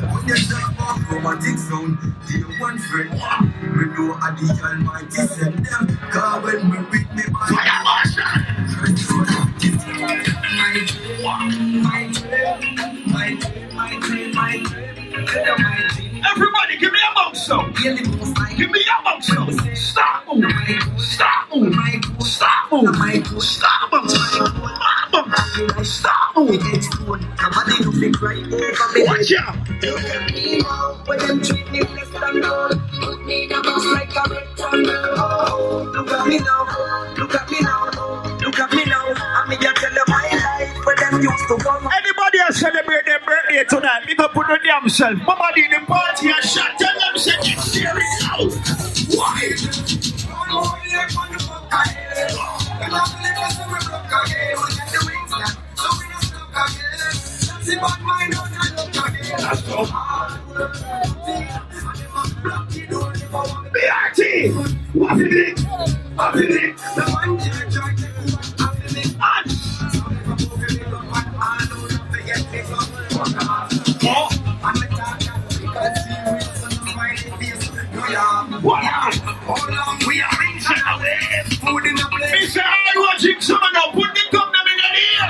Romantic sound, dear one friend. We know at the Almighty send them. God when we with me, everybody, give me a mouth sound. Give me a mouth sound. Stop. Stop. Stop. Watch out. When them treat me less than gold, put me down like a rectangle. Look at me now, look at me now, look at me now. I'm here to tell you my life where them used to come. Anybody else celebrate their birthday tonight? Big up on the damn self. Mama did the party and shot. Tell them say it's serious out. Why? BRT! What is it? What is it? We are reaching away. Food in the place. Mr. I watching someone now. Put the cup them in the ear.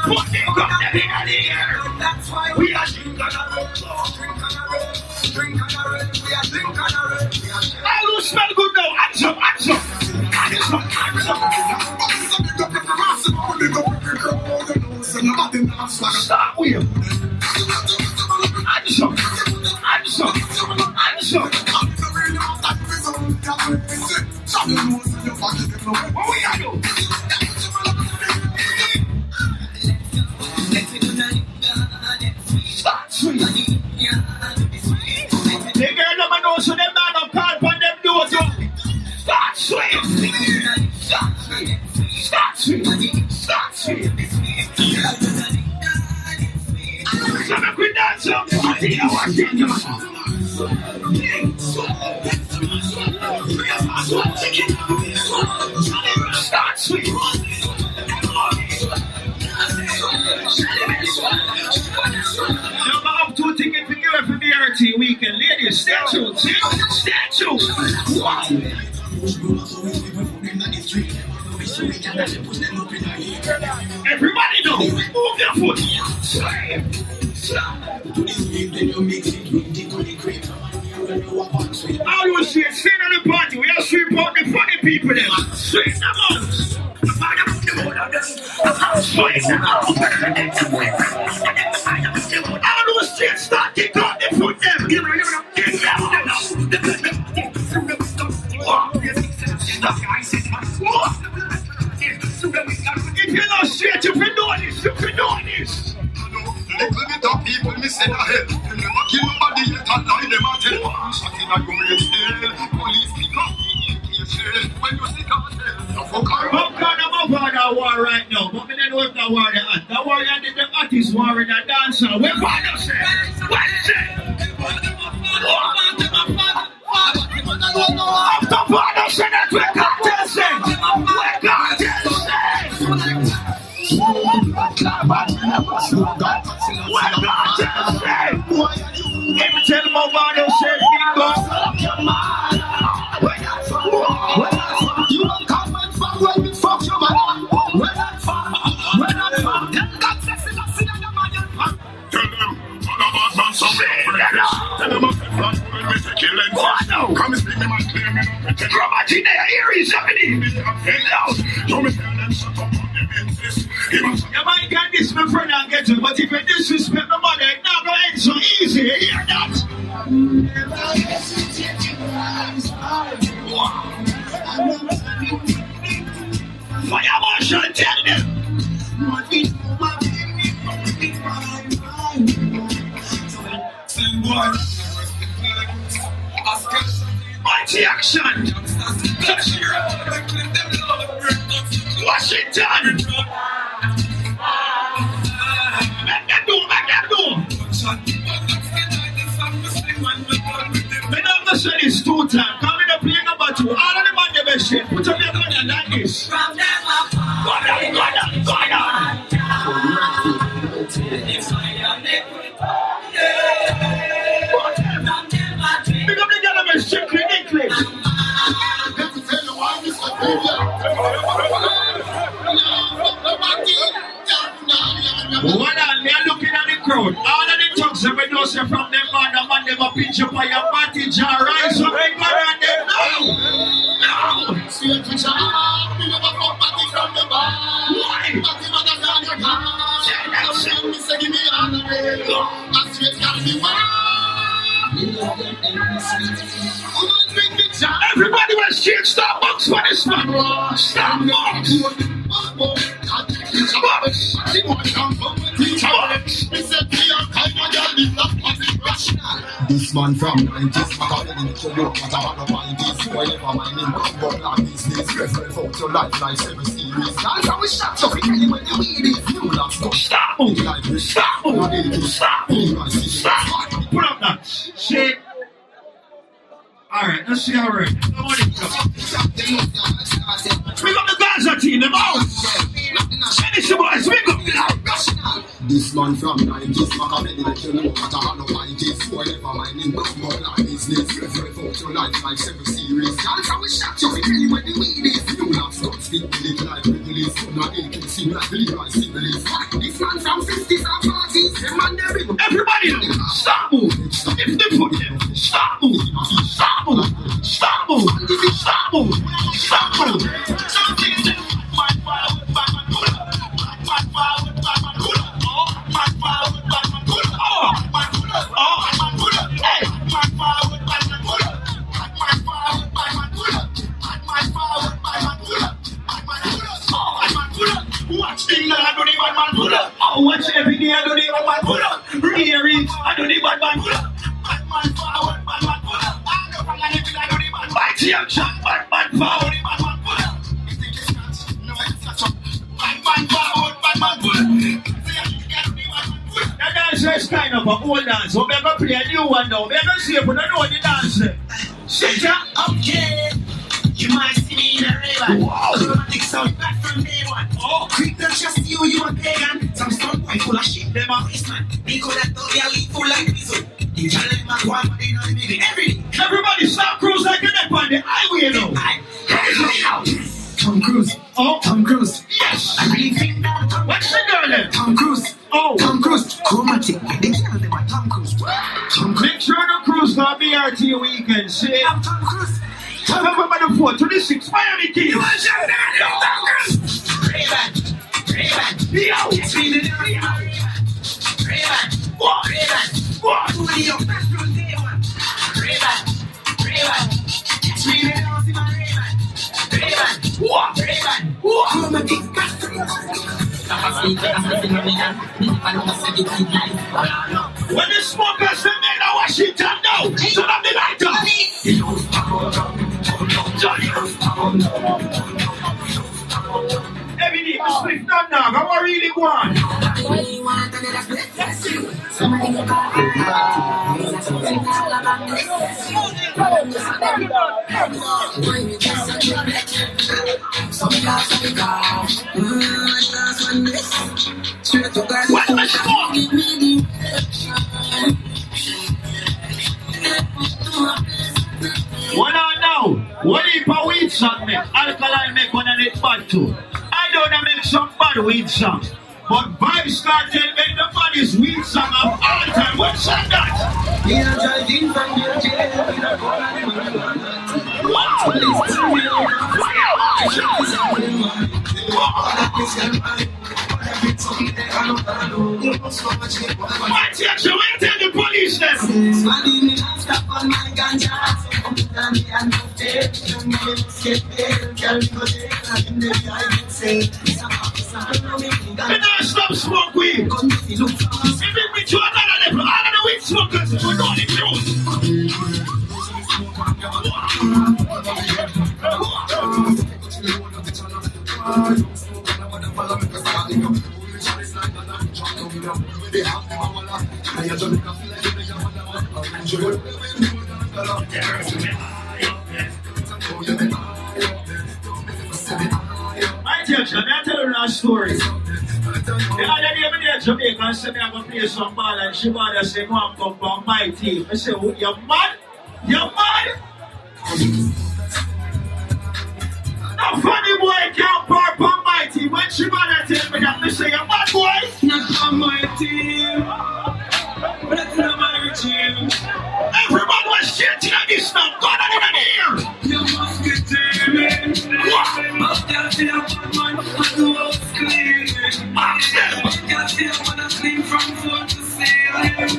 Put the cup them in the ear. That's why we are drinking on a road. Drink on a road. We are drinking on a road. All who smell good now. Hands up. Stop with him. Hands up. What we are doing? Start swing. They girl them know so them man up call upon them doors. Start swing. So make we dance up. Start swing. Number up 2 tickets for you for BRT weekend. Ladies, stay tuned. Wow. Everybody know. Move your foot. How you see it? Sing on the party. We are sweep out the funny people there. Sweep them out. Sweep them out. How you see it? Start to cut the foot them. If you're not straight, you can do this. Little bit of people me say ahead. You never kill nobody yet and lie them a tell. Shot in a your tail. Police pick up the shell. When you see cartel, you fuck her. I'm over that war right now. But me don't know if that war the at. That war you did the artist war in the dancer. Where father say? What say? After father say that we cartel say. We cartel say. Let me tell my father say you don't come and fuck when we fuck your man. When I fuck, tell God say sit down, man. Tell them, all about man, some tell them, killing. Come and speak me, man, clear me. Dramatic there, here is happening. You me tell them shut up on them insist. You might get this, my friend, and get it, but if you disrespect my mother, it's not going to end so easy. You hear that? Fire marshal, tell them. Mighty action. Washington. Make them do. Me not gonna say this 2 times. Come in and play number 2. All of the man they best shit. Put up your gun like this. Go down. Big up the girl of a shit clinically. What on me looking at the crowd? All of the thugs that we know say from them man them a pinch up on your body jar rise up and go around them now. See a picture, we never fuck body from the bar. Why? Body mother than your car. Me say give me on the radio. I swear gotta be everybody was shit. Starbucks for this man. Starbucks. This man from 90s, but I didn't kill you, but I had no 90s. Whenever my name was born on business, reference out your life like 7 series. Guys, I was shot, so we tell you when you need it. You not stop. Stop. Stop. Put up that shit. Alright, let's see how we're in. We got the Gaza team, them out. Finish the boys, we got it out. This man from 90s, Machiavelli, let you know that I have no 90s. Whenever my name was born on business, reference out your life like 7 series. Guys, I was shot, so we tell you when you need it. You not stop. Speak with it like Wrigley's. Not AKC, like Leroy Sibbles. This man from 50s and 40s, them man there. Everybody, stop moving. If they put them, stop moving. Stop moving. Stop moving. Stop moving. Stop moving. Something is my power, my pull up. My power, my pull up. My power, my pull up. Oh, my pull up. Oh, my pull up. Hey, my power, my pull up. My power, my pull up. My power, my pull up. My pull up. Oh, my pull up. Watch the I don't need my man pull up. Oh, watch every day I don't need my man pull up. Here is I don't need my man pull up. My power, my pull up. Mighty action, man forward, man pull up. Man forward, man pull up. That dance is kind of an old dance, so we're going to play a new one now. We're going to see if we don't know the dance. Sit ya, okay. You might see me in a river. Wow. Automatic sound back from day one. Oh, quick to just you a pagan. Some stunt boy full of shit, them a waste man. They could have told you a leaf full like this. Everybody stop cruise like an app on the highway, you know. Tom Cruise. Oh, Tom Cruise. Yes. I really think that. What's the girl then? Tom Cruise. Oh, Tom Cruise. Chromatic. They tell them Tom Cruise. Tom Cruise. Make sure the cruise now BRT weekend. See? I'm Tom Cruise. November the 4th to the 6th. Miami Keys. You want to shout out? Tom Cruise. Ray-Ban. Yo. It's me the Ray-Ban. What? What? Who are your best friend day one? Ray-Ban. It's me the Ray-Ban. What? What? Chromatic. When the smokers are made of Washington now, turn up the light up. Every day, the split not now. How are you really going? What the smoke? What on now? What if a weed song make? Alkaline make one and it's bad too. I don't know make some bad weed songs. But Vibes Cartel make the baddest weed song of all time. What's that? We are driving from your jail. Mighty action, where you tell the police then? They don't stop smoke weed. If it be to another level, all of the weed smokers will know the truth. Mighty action, I tell you a story. The other day, I'm in Jamaica and said, I'm going to play some ball, and she wanted to say, "Come come from my team." I said, "Oh, you're mad? You're mad?" No funny boy can't park on my team. When she wanted to tell me that, I say, "You're mad, boy?" Not on my team. That's not my regime. Everyone was shitting at this stuff. God, I didn't hear. You must be dreaming. What? Must get feel one man and the house cleaning. Must get feel when I clean from floor to ceiling.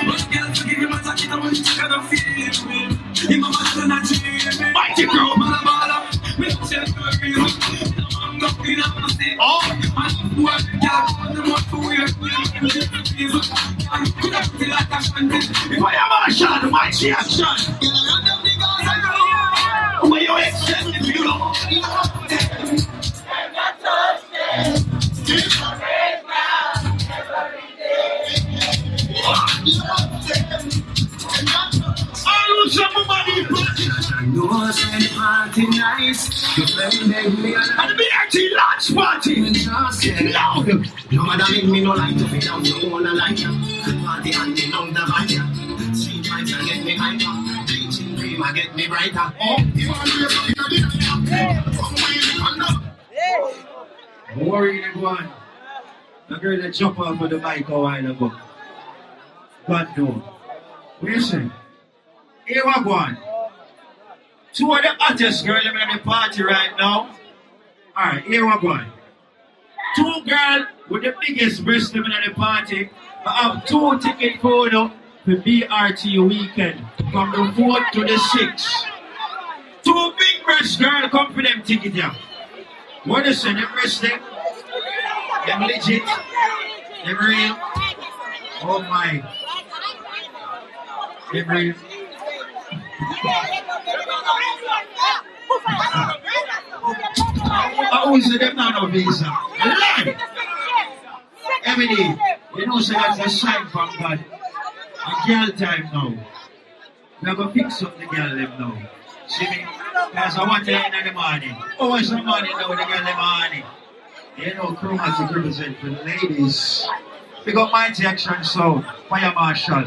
Must get to give him a jacket and when you gonna feel me. Him a man and a dreaming. Mighty girl. Bala. Me don't tell you a reason. I'm not in a mistake. Oh. I'm what girl on the mouth for weird. I'm gonna feel like a shanty. If I have a shot, mighty action. Where you accept if you don't. I lose somebody. You was in the party nice. You friend made me And the BRT launch party. loud. No matter make me no like to be down. You wanna like ya. Party and the long the vibe. Sweet vibes and get me hyper. Bleaching cream and get me brighter. Oh, you want to Don't worry, everyone. The girl that jump off of the bike a while ago. God no. What you say? Here we go on. Two of the hottest girls in the party right now. Alright, here we go on. Two girls with the biggest breasts in the party. I have 2 ticket photo for BRT weekend from the 4th to the 6th. 2 big breast girls come for them ticket here. What is it? Them breasts them? Them legit? Them real? Oh my. Them real? How is it them not no visa? Lie! Emily, you know so that's a sign from God. A girl time now. We're going to fix up the girl them now. See me? Because I want to in the morning. Oh, it's the morning now, the girl in the morning. You know, chromatic represent for the ladies. We got Mighty Action Sound, Fire Marshal.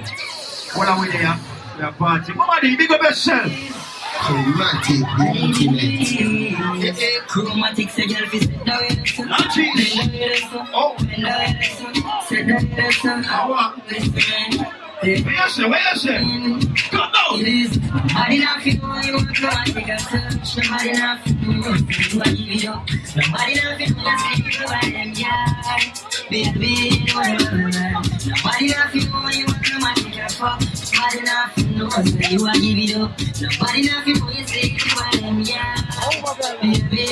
What are we there? We are party. Mama D, big up yourself. Chromatic, the ultimate. Chromatic, say girl, fi sit down. Oh. Where you say? Where you say? Go down. I didn't feel you want chromatic as such. Nobody not feel you want to give it up. Nobody not feel you sleep by them, yeah. Baby, whatever. Nobody not feel you want chromatic as fuck. Nobody not feel you want to give it up. Nobody not feel you sleep by them, yeah. Baby,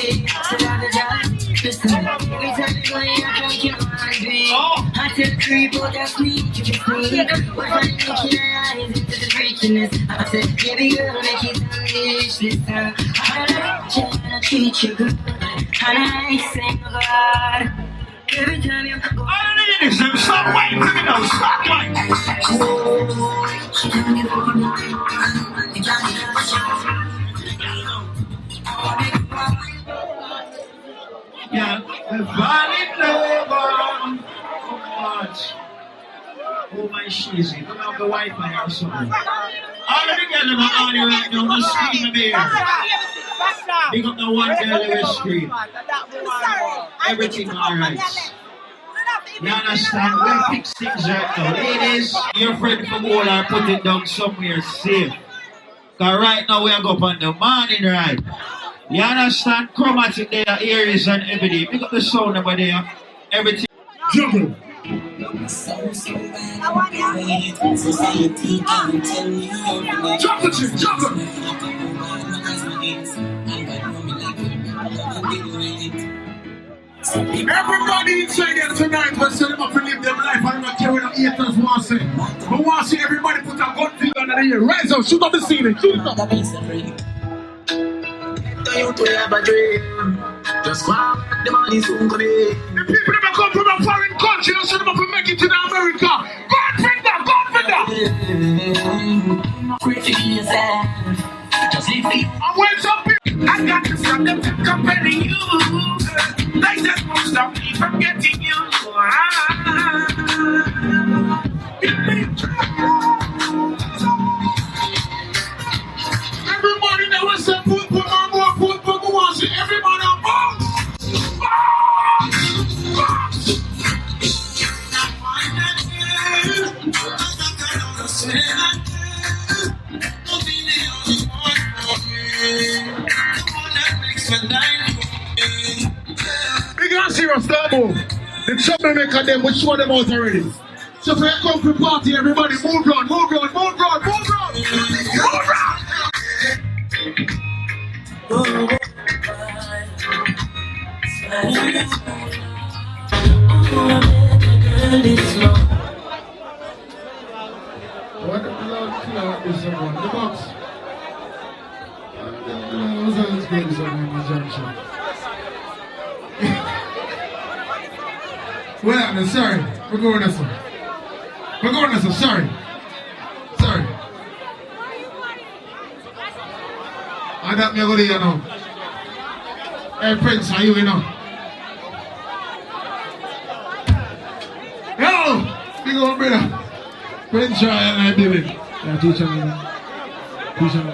so that's the job. Listen, every time you go in, I drink you want to drink. I tell creep out that sneak, you can sneak. But I'm looking at your eyes into the freakiness. I said, baby girl, make it unleash this time. I wanna treat you good. And I say, oh God. Every time you go, I don't need this. Stop waiting for me now. Stop waiting. Yeah, the valley lover. Oh, much. Oh, my cheesy. Come out the Wi-Fi or something. All of the girls in the audio right now, no scream in there. Big up the one girl in the screen. Everything alright. You understand? We'll fix things right now. Ladies, your friend from all are put it down somewhere safe. Cause right now we are going on the morning ride. You understand? Chromatic there, Aries and everything. Pick up the sound over there. Everything. Juggle. Juggle. Everybody inside there tonight will set them up and live their life. I don't care what the haters want to say. But want to see everybody put a gun finger under the ear. Rise up, shoot up the ceiling, shoot it up. You to have a dream. Just walk, the money soon come in. The people that come from a foreign country, don't set them up and make it to America. God finger, God finger. Pretty yourself. Just leave me. And when some people, I got to stop them from comparing you. They just won't stop me from getting you. Everybody that was a put more, want to everybody on box. Big and serious, don't move. The troublemaker them, which one of them out already? So for a comfy party, everybody move round, move round, move round, move round, move round. What the blood clot is someone? The box. Who's on this game someone in the junction? Well, no, sorry. We're going this one. We're going this one, sorry. Sorry. I got me over there now. Hey, Prince, how you know? Yo! Big old brother. Prince, try and I did it. Yeah, teach him. Teach him.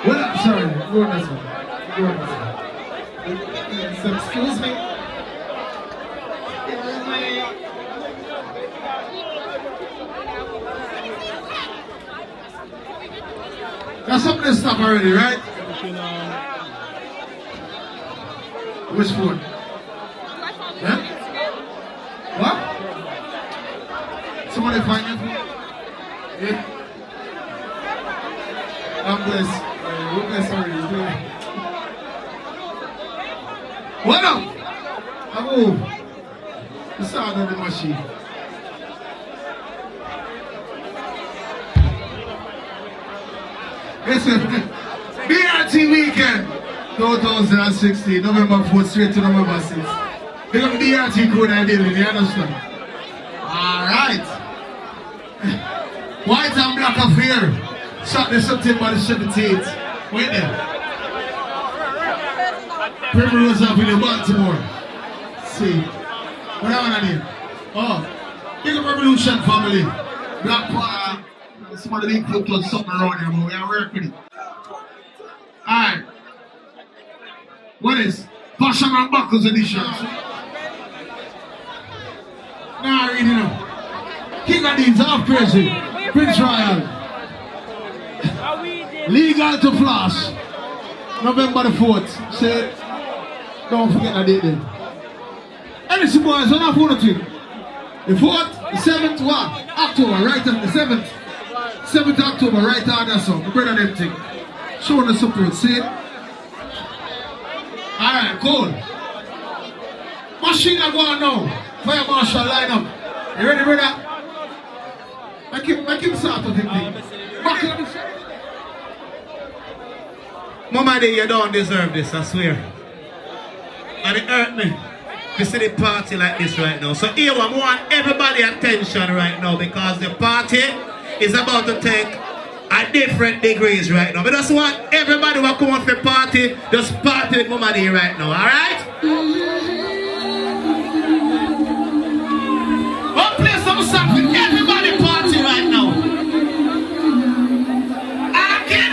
Well, I'm sorry. Go on this one. Go on this one. So, excuse me. That's some of this stuff already, right? Which phone? Huh? What? Somebody find your phone? Yeah. God bless. God bless already. What up? Oh, the sound of the machine. Listen, BRT weekend 2016, November 4th straight to November 6th. They got the BRT code I did, you understand? Alright. White and black affair. Saturday, September the 17th. Wait there. Primrose up in the Baltimore. See. What I want to do? Oh. Big up Revolution family. Black Power. Some of the big folk got something around here, but we are working with it. Alright. What is? Passion and Buckles edition. Nah, really no. King of Deeds, half crazy. Prince Royal. Legal to Flash. November the 4th. Say, don't forget that date then. Anything boys, on have one thing. The 4th, the 7th, what? October, right on the 7th. 7th October, right on that song. The brother them thing. Showing the support, see? Alright, cool. Machine are going now. Fire marshal line up. You ready, brother? Make him start to think thing. Back on the side. Mama Day, you don't deserve this, I swear. And it hurt me to see the party like this right now. So here I want everybody attention right now because the party is about to take a different degrees right now. But I just want everybody who come on for the party, just party with Mama Day right now, alright? Well, play some song with everybody party right now. I can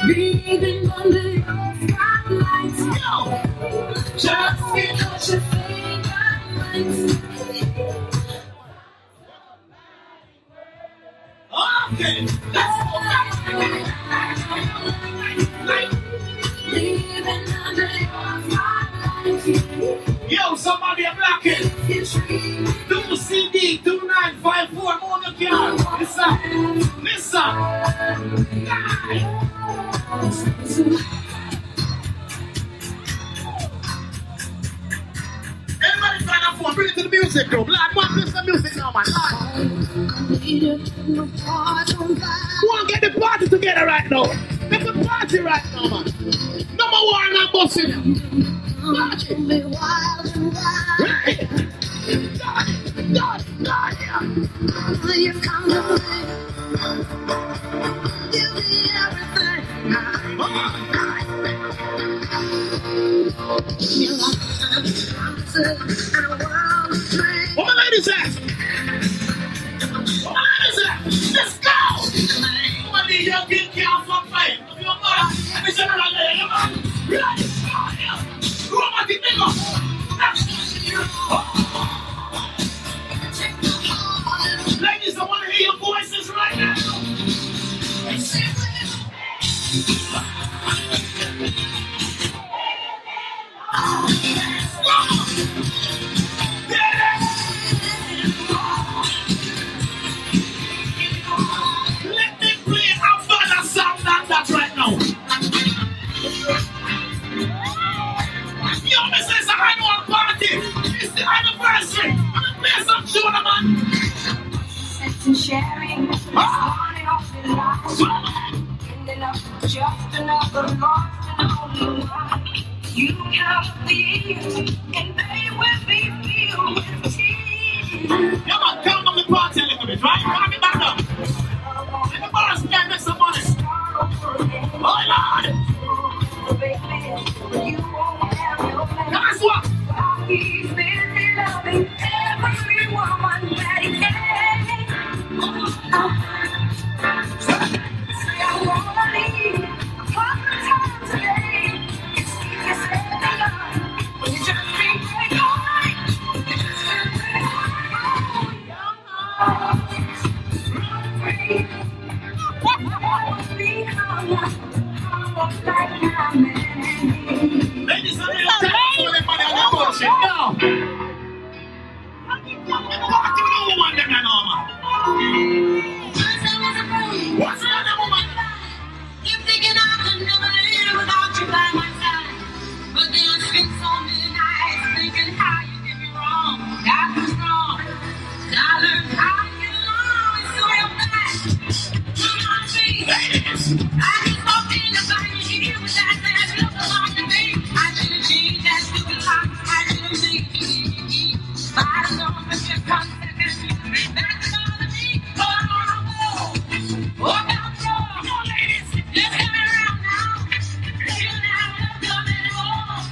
Breathing under your spotlight, just because your favorite lights. Okay, let's go. Breathing under your spotlight. Yo, somebody a black it. 2 CD 2954 more than can. Listen. Everybody find a phone, bring it to the music, though. Black man, listen to music now, man. Go on, get the party together right now. Make the party right now, man. Number one, I'm bossing. Party. Right. Done, yeah. Will you come to me? Give me everything. What my ladies at? Let's go! What the young kid can't fuck fight? Your mother, let me say that later, your mother. Right? Romantic nigga. Ladies, I want to hear your voices right now. Let me play a better song than that right now. Yo, this is an annual party. It's the anniversary. I'm gonna play some tune, man. And sharing this morning off the line. Ending up just another lost and only one. You count these, and they will be filled with tears. Yo, man, count on the party a little bit, right? Calm it back up. Let the bars spend make some money. Oh, Lord. Guys, what? He's busy loving every woman that he can. Say I wanna leave one time today. It's easy to say when you just think you're going. Ladies and gentlemen, money on the bullshit now. Party with the woman, them you know, man. What's the other woman? You're thinking I could never live without you by my side. But then I spent so many nights thinking how you did me wrong. Got me strong. I learned how to get along and so you're back. Come on, please. I just walked in the back and you with that last look along the way. I should have changed that stupid lock. I should have made you eat. But I don't know if it's just one second. That's all of me. Oh, oh, oh, come on, ladies. Let's come around now. You now will come anymore.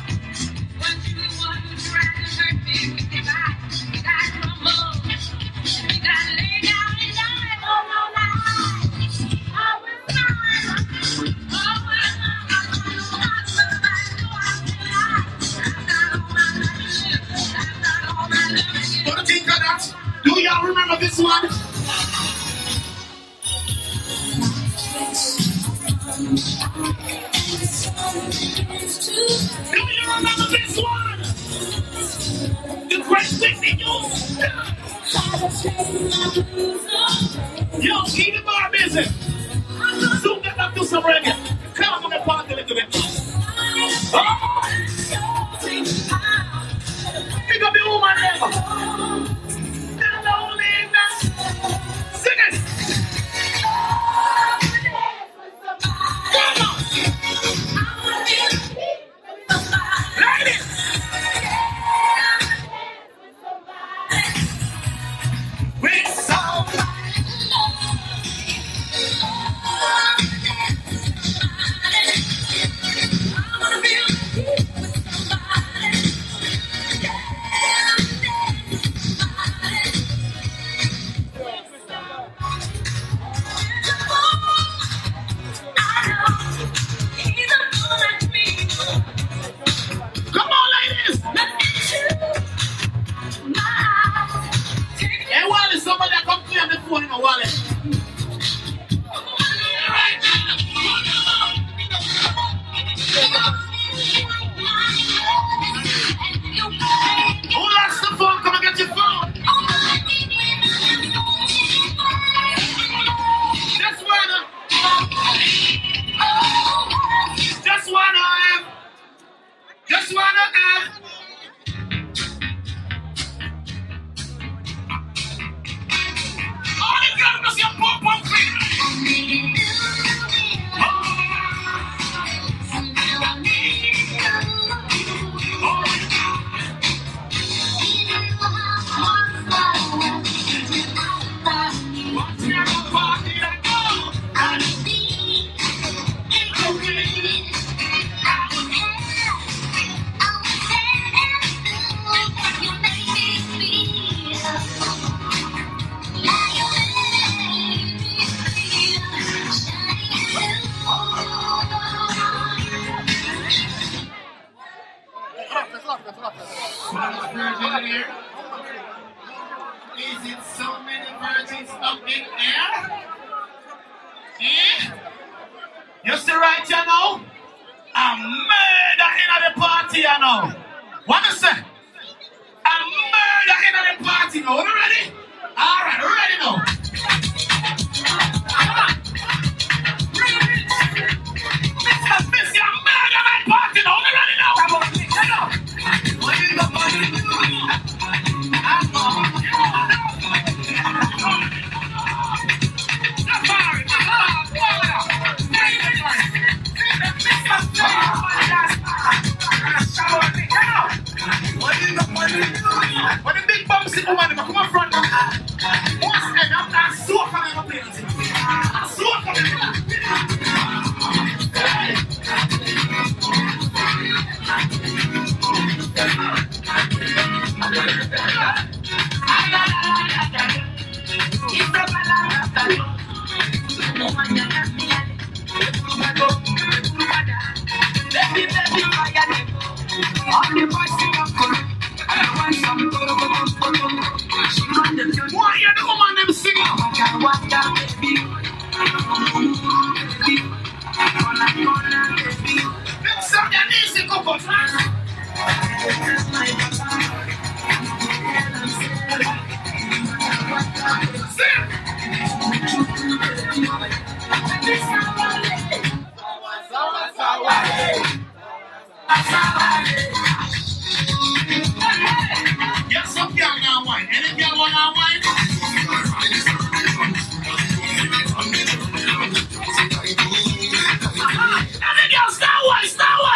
But you the one who's trying to hurt me with your back. You got crumble. You got to lay down and die. Oh, no, no. I will find. Oh, I'm not somebody who I can lie. I've got all my love. I've got all my love. What do you think of that? Do y'all remember this one? Do you remember this one? The great Whitney Houston. Yo, keep the bar busy. Soon get back to some reggae. Come on the party a little bit. Oh! Pick up the woman there. The loneliness. Sing it. Come on. Ladies. With somebody. You see right here now? A murder in the party you know. What you say? A murder in the party now. You ready? Alright, ready now. Mr. Fisk, you murder in the party now. You ready now? What the big bumps in the woman, come on front now. What's that? I'm not so coming up here. I'm so coming up why you the woman them singing? Them song that easy cocoa. Yes, some girl now wine. Any girl wanna wine? Any girl start wine, start wine.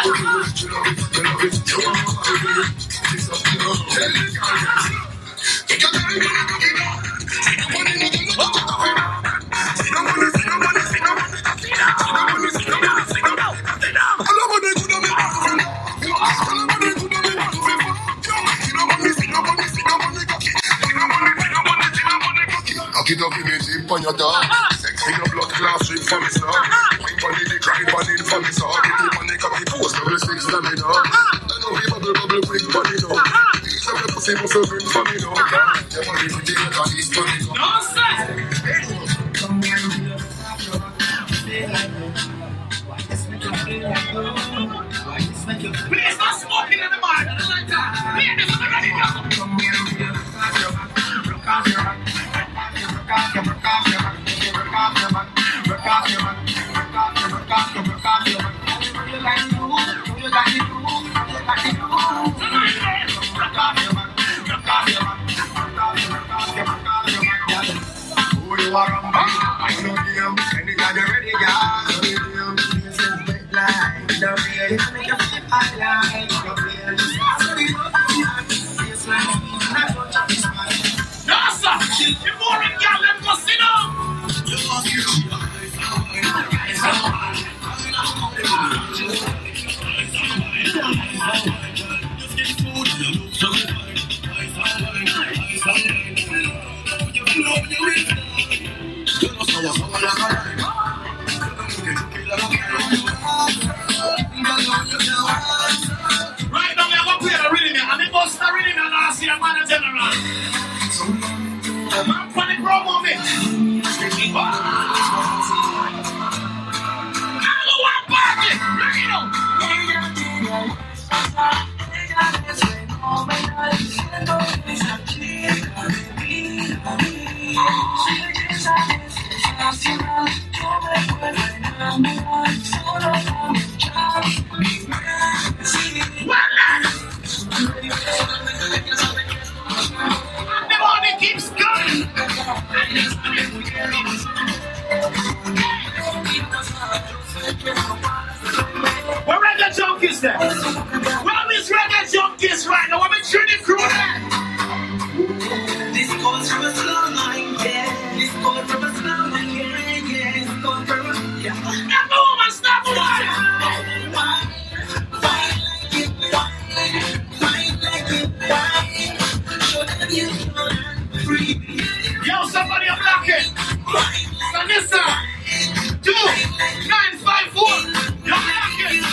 Cock it up in the tip on your dog. Sex in your blood class straight from his dog. Wine on the cry on it from his dog. Get him on the cocky post double six stamina. I know he bubble quick money now. These are the pussy muscle bring for me now. Your body for the other he's funny now. No sir. Please not smoking in the bar. Please, this is ready now. Right now, we are going to play the rhythm, and we must start reading and I'll see a man in general. Man, funny promo, me. I want party. Bring it on. The morning keeps going. Where reggae junkies there? Where is reggae junkies right now? What is the crew there? This goes from a slow line, yeah. This goes from a slow line, yeah. This goes from a, yeah. Stop the woman, stop the woman. Yo, somebody a block it. Sanissa, 2954. Yo, block it.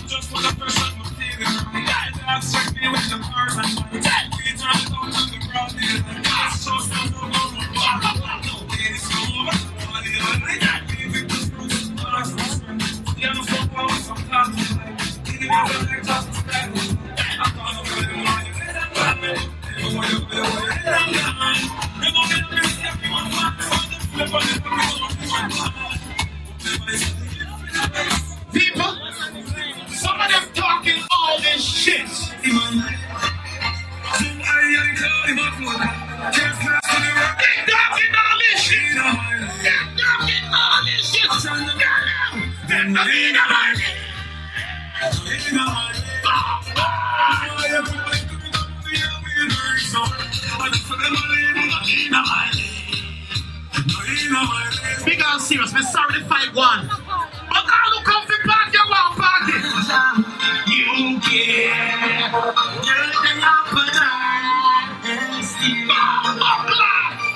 Just for the person who's feeling right. That's check me with the cars and money. We turn it down to the crowd. That's just the no. Ladies come over. Body on it. Leave it to screw the bars. Yeah, no fuck with some class. Give me the leg just to stand. I'm gonna put it on you. Never want to play with it. Never want to miss everyone. Never want to People, some of them talking all this shit. They talking all this shit. They're talking all this shit. They're not in the mind. Big and serious, me sorry to fight one. But all who come to party, you want party. You care. You're the appetite.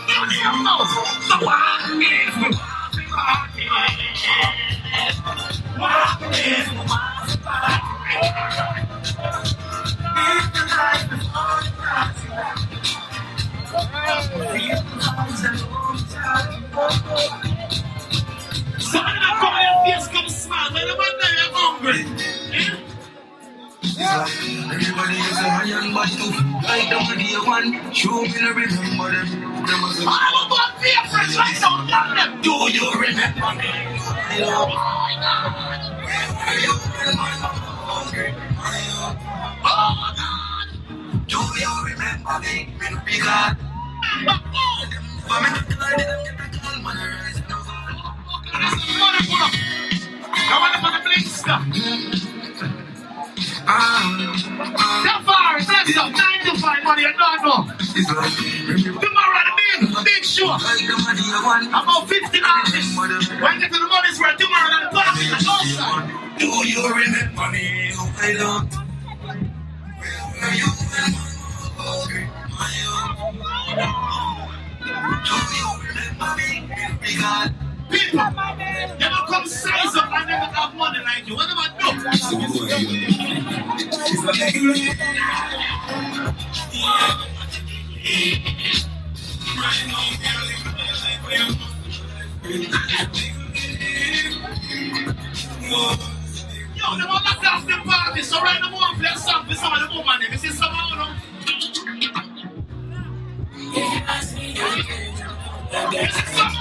You never know. So what if we want to party? What if we want to party? If the life before the party. Feel the vibes and all the time. Some of them come in your face, come smile, when the man there you're hungry. Everybody is a iron body too. Like the money you want, show me to remember them. I'm about to be a friend right now, tell them. Do you remember me? Oh my God. Oh God. Do you remember me? Be God. I want to put a blink stuff. That far, that's up. 9 to 5 money, you don't know. Tomorrow, the big show. About 15 artists. When you get to the money's worth, tomorrow, the party is outside. Do you remember me? I don't. Where you do you remember me? Be God. People, you don't come size up and never have money like you. What am I doing? Yo, they want to lock off the party, so right now we want to play a song for some of the women. You see some of them? You see some of them?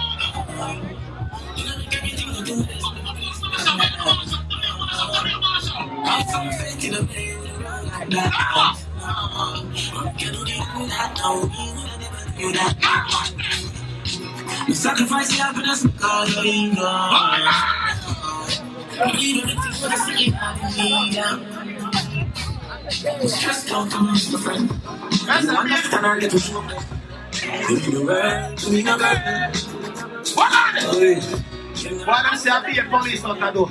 Sacrifice your happiness because of ego. Leave everything for the city of the stress don't come to my friend. That's the next time I get to show. What are they? Why them say I be a police out the door?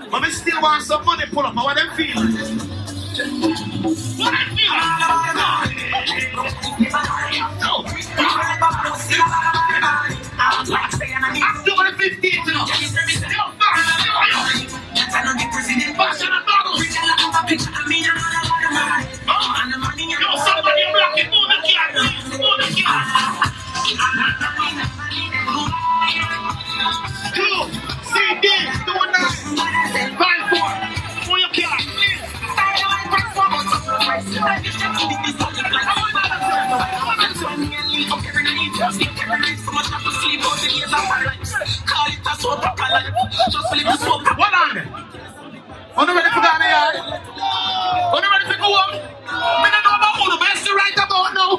But we still want some money pull up. What them feel? What them feel? No. I'm doing the 15th now. Fashion and models. Yo, somebody block it. Move the cat. Move the cat. 2 CD 29 54. For your cat. What on there? On the ready for down the yard? On the ready for go up? I don't know about who the best to write about now.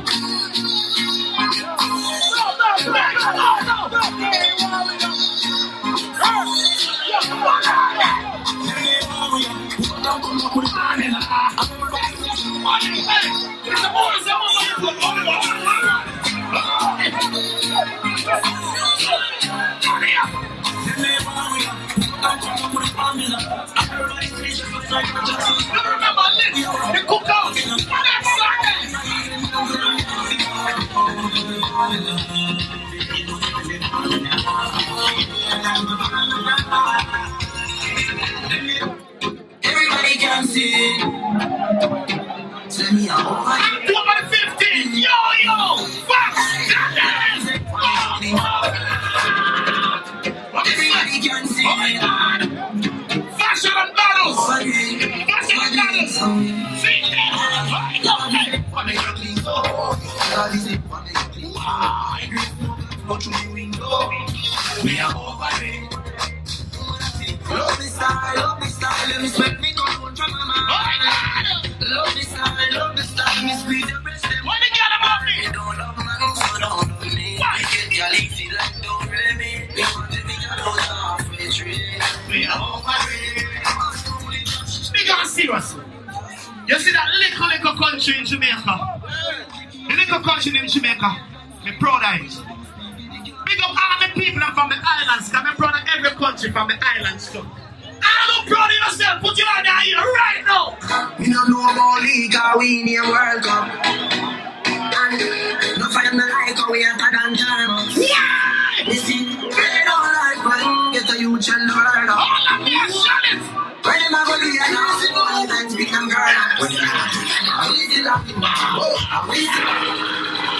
Everybody can see it. Send me out. October the 15th. Yo. Fuck. Everybody can see it. Fashion and battles. Fashion and battles. See we are over it. Love the style, let me sweat me go from my mind. Love the style, me squeeze the breast. What they got about me? Don't love man, so don't love me. Why? Get your lazy like don't let me. We want to be a load of tree. We are over it. Big and serious. You see that little country in Jamaica? The little country in Jamaica. Me proud of it. Big up all the people from the islands. I'm proud of every country from the islands too. I'm proud of yourself. Put your hand here right now. We don't know about league or we in a World Cup. And no find the like how we hotter than diamonds. Why? Listen, they don't like when get a youth and the world up. All of me, shut it. When them a go do ya now, see go and thanks big them girl. We still laughing, we still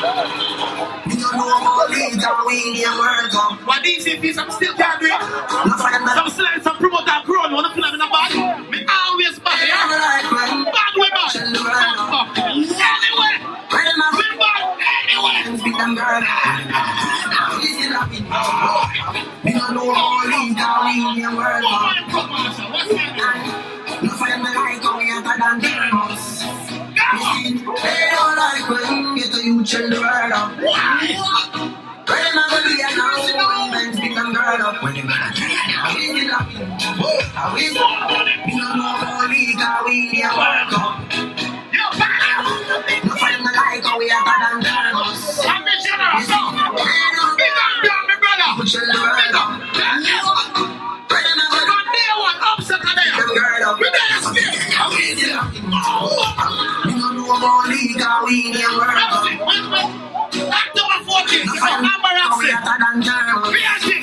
we don't know about league or we in a World Cup. What these is I'm still can't do it. Some select, some promote and grow. You wanna feel like in a bag? Me always back. Bad way back. Anyway. We back anyway. Big them girl. We still laughing. We don't know about league or we in a World Cup. No find me like how we hotter than diamonds. They don't like when get a youth and the world up. When them a go do ya now, men speak them girl up. When them a do ya now, we still laughing. We don't know how league or we in a World Cup. No find me like how we hotter than diamonds. I'm the general. Big up, my brother. Youth and the world up. When them a go do day one, upset of them. girl up. We better speak. We still laughing. We don't know about league or we in a World Cup. October 14th, No find me how we hotter than diamonds. Reaction.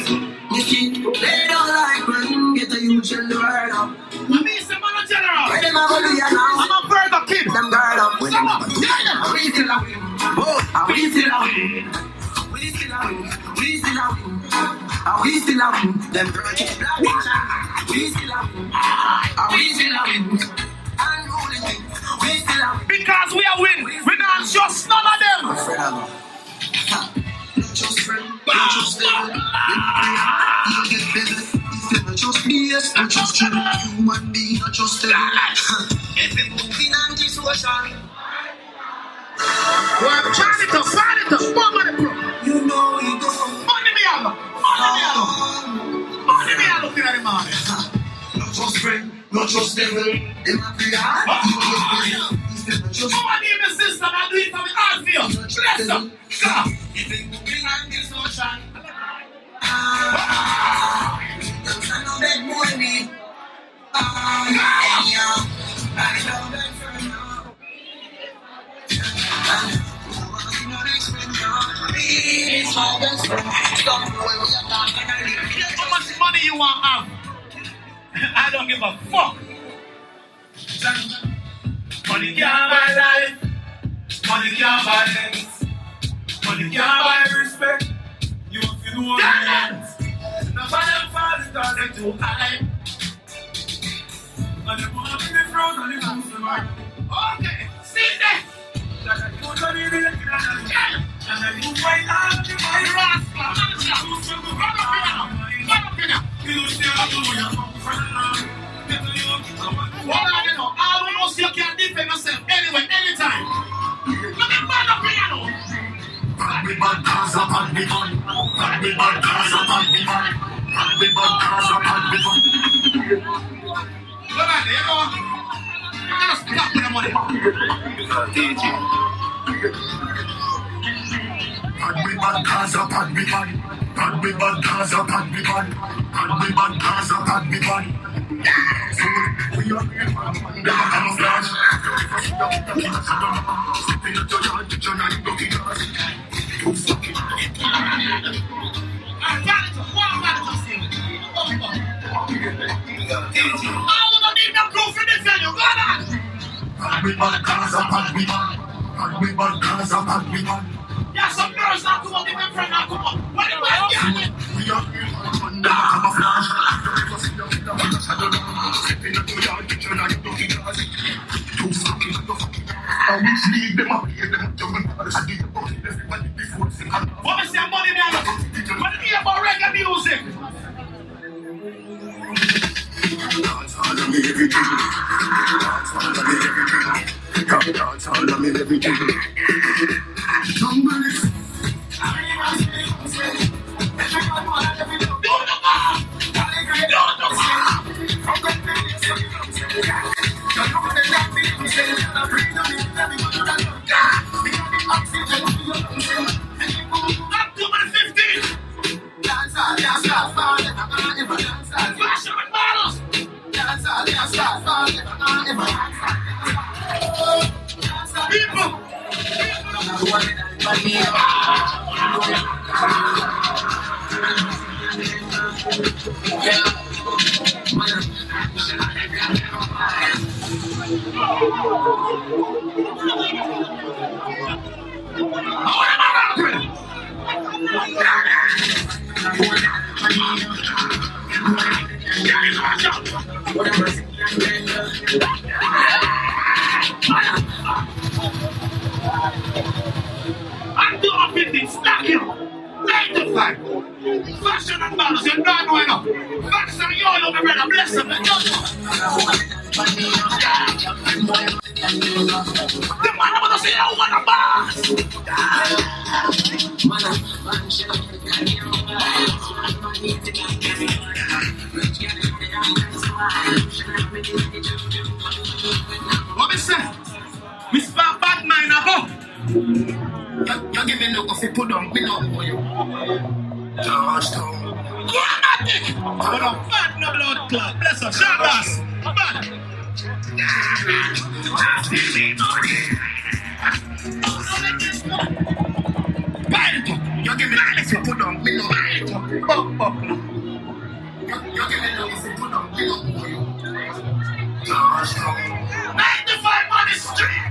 They don't like when get a youth and the world up. I'm Mr. Man General. When them a go do ya now, I'm a Burger King. them girl up. When them a go do ya now, we still a win. We still a win. We still a win. We still a win. We still a win. Them girl keep black. We still a win. We still a win. Unruly win. We still a win. Because we are win. We don't just none of them. Not just friend, not just devil. You get better. Not just BS, not just trouble. Human being, not just devil. Moving anti-social. Well, turn it up, more money, bro. You know you go. Money me out. Money me out looking at the money. Not just friend, not just devil. Them a play hard. You get better. Not just Come on, give me system. I do it for me hard for you. Bless up. Come. moving anti-social. Don't stand on that money. I love that for now. How much money you want to have? I don't give a fuck. Money can't buy life. Money can't buy things. Money can't buy respect. You have to know that. Nobody falls because they're too high. And they want to be the front and they lose the mark. Okay, see that. That I do not need it. And I do fight out the money. Rascal, run up here. You still have to know your friend. What are you know? All we know, you can defend yourself anyway, anytime. Let me run up here now. Bad Gaza, bad man. Bad Gaza, bad man. Bad Gaza, bad man. Go back there, you know. I'm gonna stop with the money. DJ. Bad Gaza, bad man. Bad Gaza, bad man. Bad Gaza, bad man. So we are here, man. Them a camouflage. Stepping out your yard, get your knife, go get yours. You fucking I got it. What about it? don't need no proof for this venue. Go on. Yeah, some girls now come up, give them friend now come up. What the man get? What is that money, man? What do you hear about reggae music? Fashion and balance, you're not going up. Fashion and you my brother, bless them. The man I want to say, I want a boss. What me say? We spam bad mind up. You give me no coffee, put on, we know for you. Touchdown. Dramatic! What a bad no blood clot. Bless us, Shandas. Bad. You give me no coffee, put on, we know. You give me no coffee, put on, we know for you. Touchdown. 95 on the street.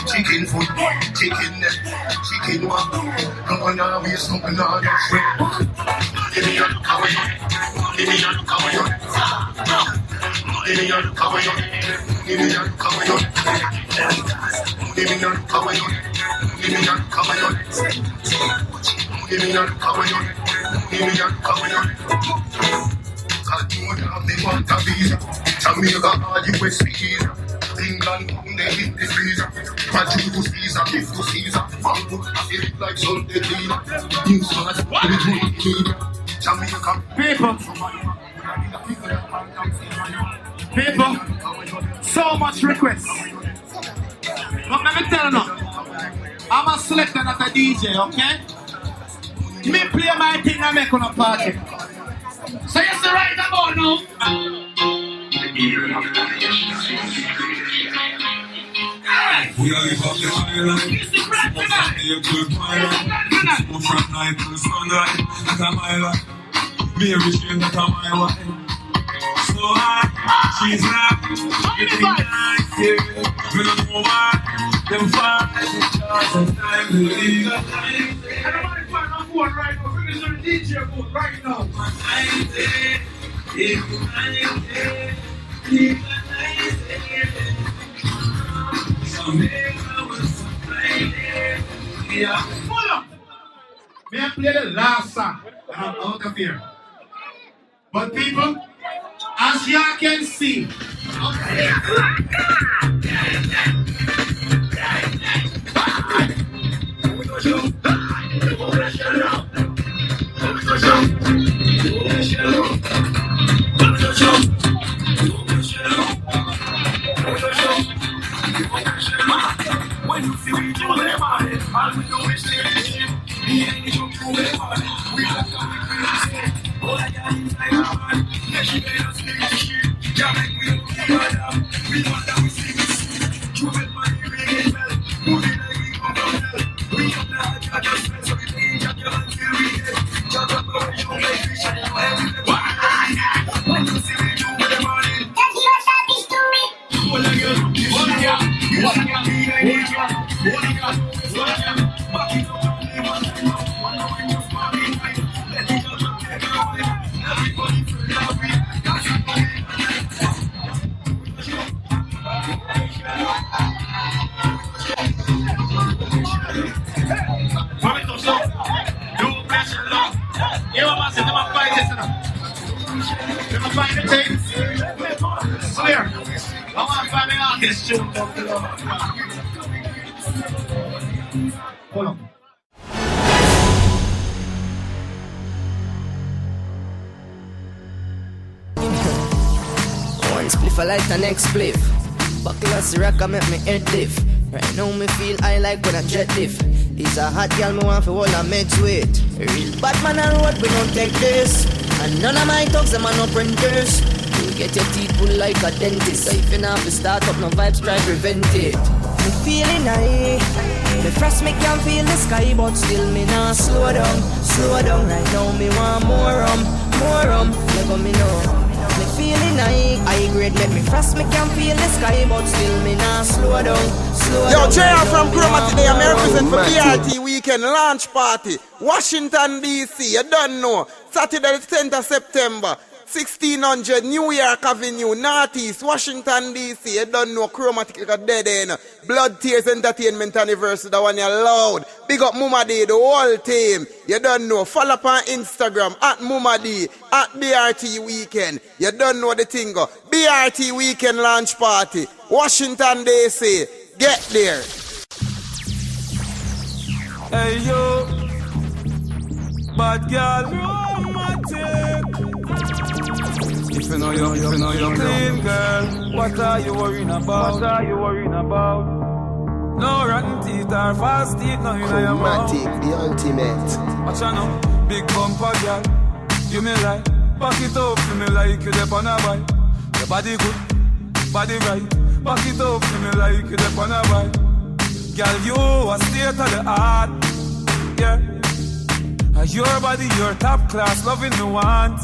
Chicken foot, chicken neck, chicken one. No one now we something on your friend. Give me your cover, give me your cover, give me your cover, give me your cover, give me your cover, give me your cover, give me your cover, give me your cover. God, you have me want a visa. Jamaica, US visa. England, they hit the freezer. Magic to Caesar, gift to Caesar. Bamboo, I feel it like Sunday dinner. New stars, what is it? Jamaica. People, so much requests. let me tell you now. I'm a selector, not a DJ, okay? Me play my thing and make on a party. So you see right about now. We are live up the island. Be a good pilot. From night to sunlight. That's a mile. Be a rich man, that's a mile. So high, she's not. Getting nice, yeah. We don't know why. Them five, time to leave. Everybody find my board right now. Bring this on the DJ board right now. Hold up. May I play the last song and I'm out of here. But people, as y'all can see, when you see we do them on it, all we do is say this shit. Me and you do them on it. We have to be crazy. All I got inside our man. Let you let us make the shit. Yeah, make we look at them. We know that we see this shit. You will money ringing bell. Moving like we come from hell. We have the heart of your friends, so we play jack your hands till we get. Jack up our you make fish and you every day. When you see we do them on it. That's your savage to me. All of you, all of you. What I got, what I got, what I got, back it up on me one time, one more in your smarty night, let it go, take it away, everybody feel that way, that's it, do pressure love, you want to say them a fight this enough, them a fight the things, swear. I want to find me out this tune. Hold on. One spliff I like the next spliff. Buckle as the rock I make me head lift. Right now me feel I like when I jet lift. It's a hot girl me want for all I meds with. A real bad man on road we don't take this. And none of my talks them are no printers. You get your teeth pulled like a dentist. So if you not to start up no vibes try prevent it. Me feeling high. Me frost me can feel the sky but still me not slow down. Slow down right now me want more rum. Never me know. Me feeling high grade make me frost me can feel the sky but still me not slow down. Yo, JR from Chroma today. I'm representing for BRT Weekend Launch Party, Washington DC. You don't know. Saturday the 10th of September, 1600 New York Avenue, Northeast, Washington DC. You don't know. Chromatic like a dead end. Blood Tears Entertainment Anniversary. The one you loud. Big up Mumadi, the whole team. You don't know. Follow up on Instagram at Mumadi, at BRT Weekend. You don't know the thing go. BRT Weekend Launch Party, Washington DC. Get there. Hey yo, bad girl, romantic. If you know you're clean, girl, what are you worrying about? No rotten teeth or fast teeth, no you know your mouth. Chromatic, the ultimate. Watch out now, big bumper girl, give me life. Back it up to me like you dep on a bike. Your body good, body right. Back it up to me like you dep on a bike. Girl, you a state of the art, yeah. Your body, your top class, loving me want.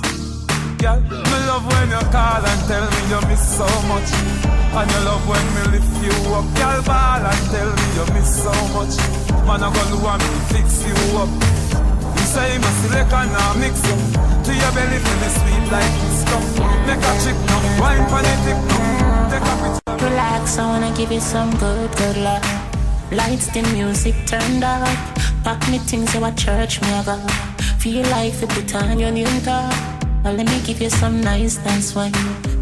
Girl, me love when you call and tell me you miss so much. And you love when me lift you up. Girl, ball and tell me you miss so much. Man, I'm gonna want me to fix you up. You say my silicon now mix up. To your belly, feel me sweet like this stuff. Make a chick now, wine for the tip now. Take a picture. Relax, I wanna give you some good love. Lights, the music turned up. Pack me things, you a church, me a go. Feel like you put on your new top. Well, let me give you some nice dance wine.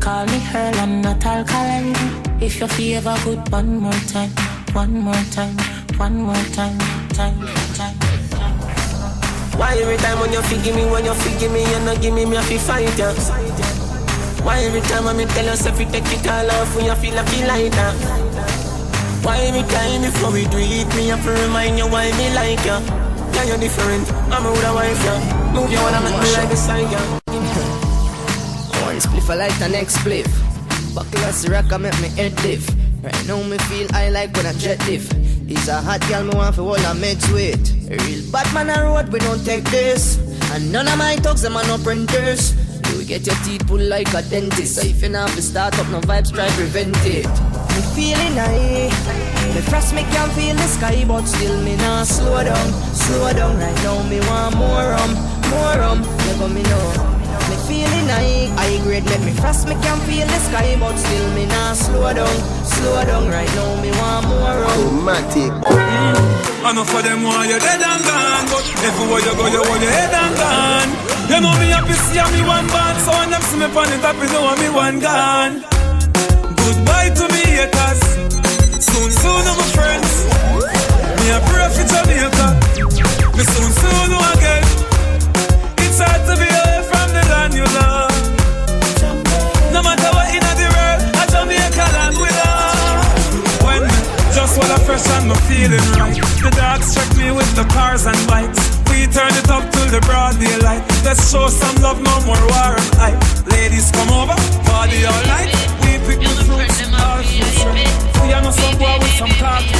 Call me Earl, I'm not alkaline. If you feel ever good, one more time. Why every time when you figure me, you not give me a fi fight ya? Why every time when me tell yourself you take it all off when you feel like you like that? Why me time before we do it? Me have to remind you why me like ya. Yeah, you're different. I'm a woulda wife ya. Move you wanna make me like beside ya. One spliff I like the next spliff. Buckle a Ciroc I make me head lift. Right now me feel I like when I jet lift. It's a hot girl me want for all I meds with. A real bad man on road we don't take this. And none of my thugs them are no printers. You get your teeth pulled like a dentist. So if you not have to start up no vibes try prevent it. Me feeling high. Me frost me can feel the sky but still me not slow down. Slow down right now me want more rum. Never me know. Me feeling high grade make me frost me can feel the sky but still me not slow down right now me want more rum. Romantic. I know for them why you're dead and gone, but everywhere you go you hold your head and gone. You know me happy see me one band, so when them see me on the top you know me one gone. Goodbye to me haters, soon my friends. Me a pray for Jamaica, me soon again. It's hard to be away from the land you love. No matter what in the world, a Jamaica land we love. When just while I'm fresh and I'm feeling right, the dogs check me with the cars and bikes. We turn it up till the broad daylight. Let's show some love, no more war and hype. Ladies come over, party all night. We pick the fruits, all fruits. We are not some boy with some cards.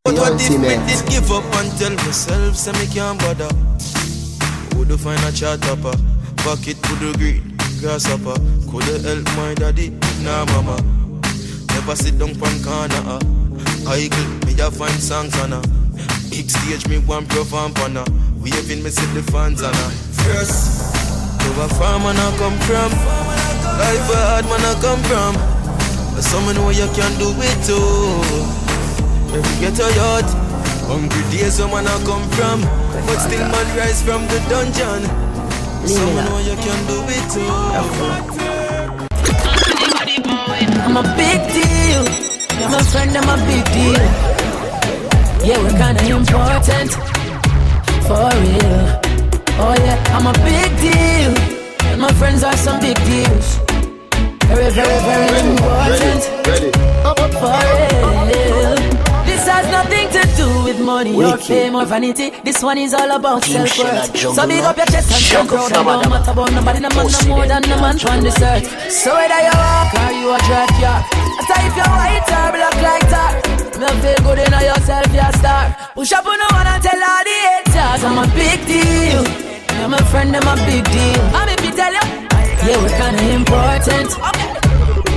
But what if me did give up and tell myself say me can't bother? Woulda find a chat topper, pocket coulda green, grasshopper. Coulda help my daddy, nah mama. Never sit down pan corner. Idle, me a find songs on her. Big stage me one perform on her. Waving me see the fans on her. First, over far man I come from. Life a hard man I come from. But some know you can do it too. Every ghetto yard, hungry days some man I come from. But still man rise from the dungeon. Some know you can do it too. I'm a big deal. You're my friend, I'm a big deal. Yeah, we're kinda important. For real. Oh yeah, I'm a big deal. And my friends are some big deals. Very, very, very important. For real. This has nothing to do with money or fame or vanity. This one is all about self-worth. So big up your chest and stand proud. And don't matter about nobody, no man no more than no man on this earth. So whether you walk or you a drive car, I if you're white or black like that, me feel good in yourself, you're a star. Push up on the one and tell all the haters I'm a big deal. You're my friend, I'm a big deal. I'm if you tell you, yeah, we're kinda important.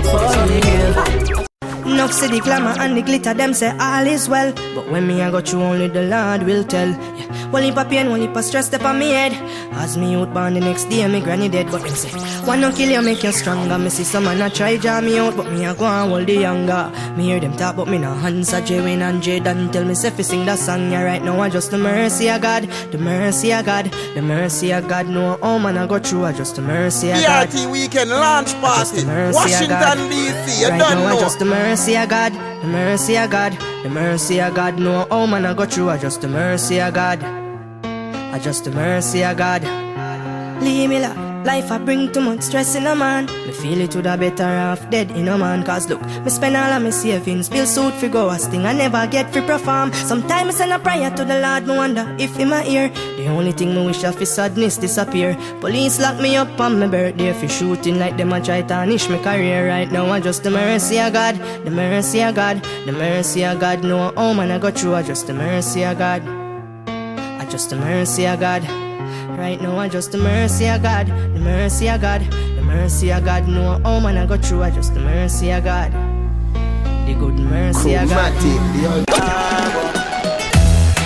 For real. Enough see the glamour and the glitter, them say all is well. But when me I go through, only the Lord will tell. Yeah. One heap of pain, one heap of stress step on me head. As me out born the next day, me granny dead. But them say, one no kill you, make you stronger. Me see some man a try draw me out, but me a go and hold the younger. Me hear them talk, but me no answer. J-Wayne and J-Dan tell me say fi sing that song. Yeah, right now I just the mercy of God, the mercy of God, the mercy of God. No, oh man I go through, I just the mercy of God. BRT weekend launch party, Washington DC. You right don't now know. I just the mercy of God, the mercy of God, the mercy of God. No, oh man I go through, I just the mercy of God, I just the mercy of God. Leave me life I bring too much stress in a man. Me feel it woulda better off dead in a man. Cause look, me spend all of my savings, build suit fi go a sting, I never get free perform. Sometimes I send a prayer to the Lord, me wonder if in my ear. The only thing me wish of is sadness disappear. Police lock me up on my birthday for shooting like them a try tarnish my career. Right now I just the mercy of God, the mercy of God, the mercy of God. No, oh man I go through, I just the mercy of God, I just the mercy of God. Right now I just the mercy of God, the mercy of God, the mercy of God. No, oh man I go through, I just the mercy of God, the good mercy of God.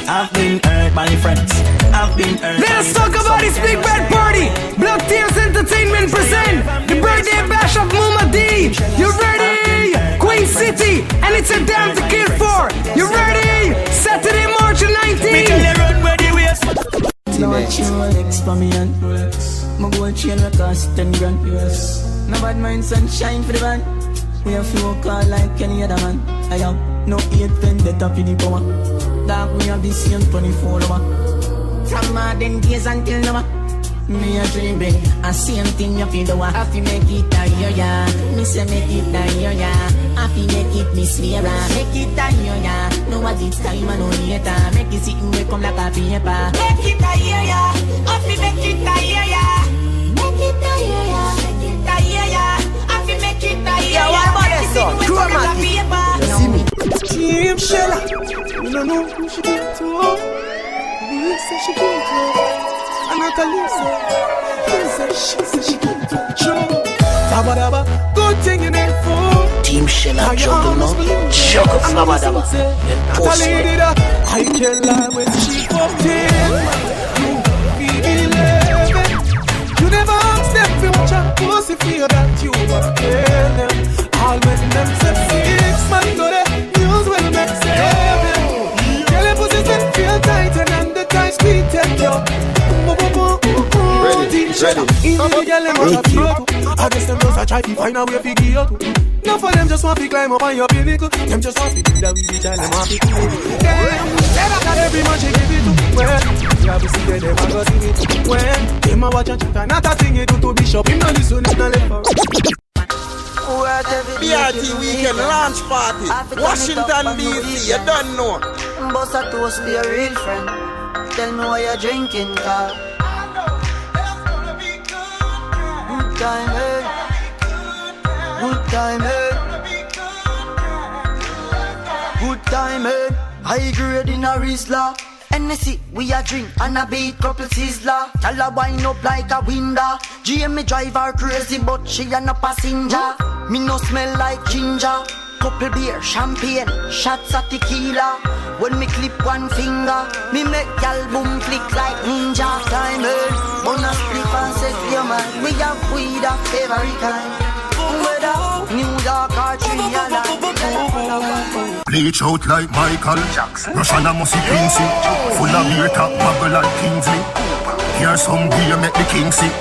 I've been hurt by friends. I've been hurt. Let's talk about this big bad party. Block Tears Entertainment present the birthday bash of Muma D. You ready? Queen City, and it's a damn to kill for. You ready? Saturday, March 19th. No Rolex for me and my gold chain will cost 10 grand. No bad mind sunshine for the van. We have few call like any other man. I have no 8-10 that up in the power. Dark we have the same 24 hour. From modern days until now, me a dreaming. And same thing you feel the one. Have to make it a year, yeah. Me say make it a year, yeah. I feel make it miss me around. Make it a year, yeah. No what it's time and no later. Make it sit and wake come like a paper. Make it a year, yeah. I feel make it a year, yeah. Make it a year, yeah. Make it a year, yeah. I feel make it a year, yeah. What about that song? Chromatic. You see me? Team Shella, you don't know who she get to. We say she get to. And not a Lisa. She say she get to. True. Sabadaba, good thing in it for. Team Shella juggle no. Juggle Sabadaba. Not a lady that I can lie when she walked in. You be 11. You never ask them if you watch a pussy feel that you wanna tell them. All when them say 6 man go there. Will make seven. Girl, your pussies then feel tighter than the tight squeeze take you. Ready. Easy, girl, them want to float. I guess them just a try to find a way to get you. None for them just want to climb up on your pinnacle. Them just want to do that with each other. Them want to kill it. That every man she give it to. Well, you have to see that them a go see it. Well, them a watch and chat. Not a thing you do to Bishop. Him no listen, him no left for. BRT Weekend Launch Party, Washington DC, you don't know. Boss a toast for your real friend. Tell me why you're drinking, car. Good time, eh? Good time, eh? Good time, eh? High grade in a Rizla. NSC, we a drink and a beat couple sizzler. Tell her wind up like a window. GM drive her crazy but she a no passenger. Me no smell like ginger. Couple beer, champagne, shots of tequila. When me clip one finger, me make y'all boom flick like ninja. Time bonus flip and set your mind. We have weed of every kind. Whether New York or Trinidad. Bleach out like Michael Jackson. Russian and Mossy Quincy. Full of beer top, bubble like Kingsley. Here's some beer make the king see.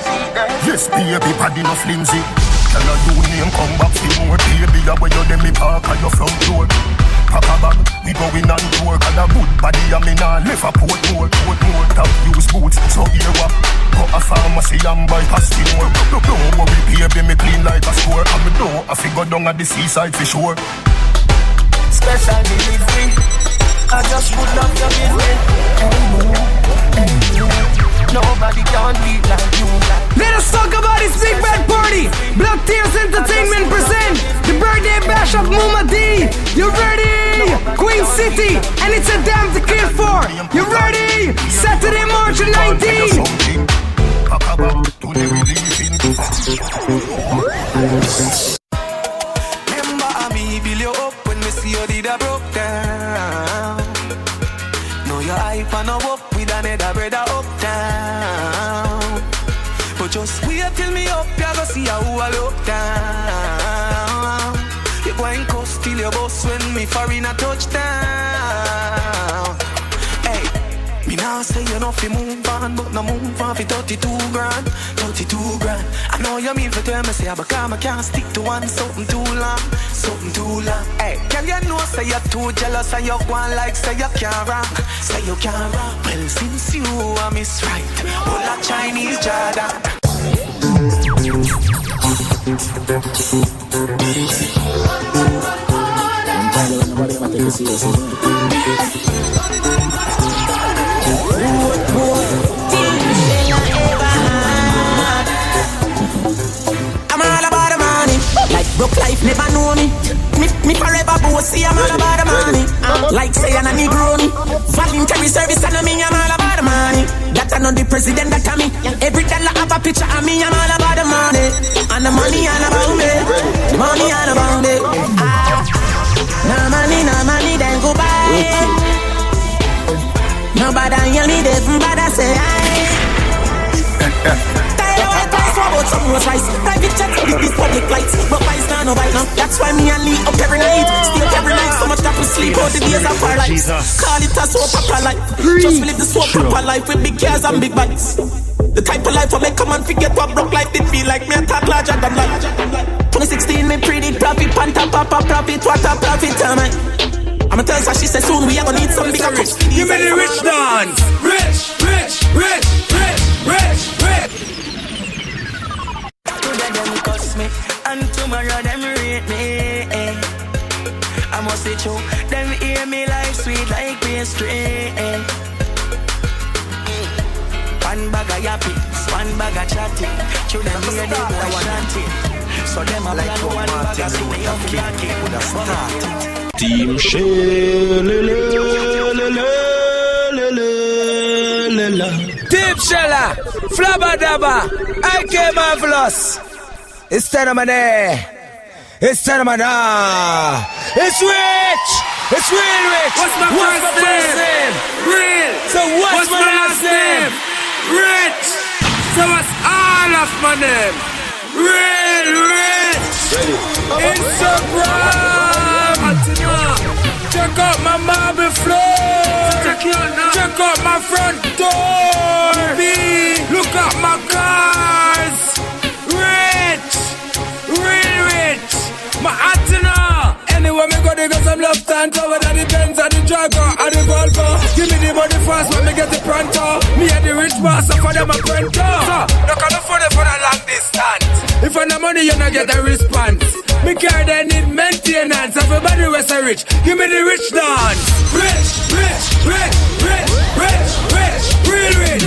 Yes, baby, body no flimsy. Tell her you name come back for more. Baby, where you dem me park at your front door. Pack a bag, we going on tour. Got a good body and me nah left a port more. Top use boots, so here what? Go a pharmacy and buy pasty more. Don't worry, baby, me clean like a store. And me know I fi go down at the seaside for sure. Special delivery, I just would love your business. Nobody can beat like you. Let us talk about this big bad party. Blood Tears Entertainment present the birthday bash of Muma D. You ready? Queen City, and it's a damn to kill for. You ready? Saturday, March 19th. Remember me, build you up when me see you did a broke down. Know your hype and a up with another brother uptown. But just wait till me up, you go see how I look down. You go and cuss till your boss when me foreign a touchdown. Hey, me now say you know fi move on, but no move on fi 32 grand. 32 grand. I know you mean for tell me say, but I can't stick to one something too long. Something too long. Hey, girl, you know say you're too jealous and you go on like say you can't rock. Say you can't rock. Well, since you are miss right, all that Chinese Jordan. I'm all about the money. Like broke life never know me. Me forever bossy, I'm all about the money. Like say I'm a Negroni. Voluntary service and me, I'm all about the money. That I know the president, that I me. Every dollar have a picture of me, I'm all about the money. And the money all about me. The money all about me. No money, then go buy. Nobody you need it, but I say about some more rice. Private jet with these public flights. But why is no right now? That's why me and Lee up every night. Stay up every night. So much that we sleep out the days of our life. Call it a soap opera life. Just live the soap opera life with big cars and big bikes. The type of life I make come and forget what broke life did feel like. Me a talk larger than life. 2016 me predict profit, panta papa profit, what a profit am I? I'ma tell her she said soon we are gonna need some bigger rich. Give me the rich dance. Rich. Today them cuss me, and tomorrow them rate me. I must say true. Them hear me like sweet like pastry. One bag of yappy, one bag of chatty. True them hear the boy chanting. So them a like one bag of sweet of khaki. Team Team Shella, Flabba Dabba, IK Marvelous. It's time of my day. It's time of my day. It's rich. It's real rich. What's my first name? Real. So what's my last name? Rich. So what's all of my name? Real rich. Instagram. Check out my marble floor. Check out my front door. Look at my cars. Rich. Real rich. My antenna. Anywhere me go, they got some love time. Whether the Benz or the Jaguar or the Volvo. Give me the money fast when me get the pronto. Me and the rich boss, so for them a pronto. So, look at the phone for the long distance. If I no money, you no get a response. Me car they need maintenance. Everybody was a rich. Give me the rich dance. Rich, rich, rich, rich, rich, rich, real rich.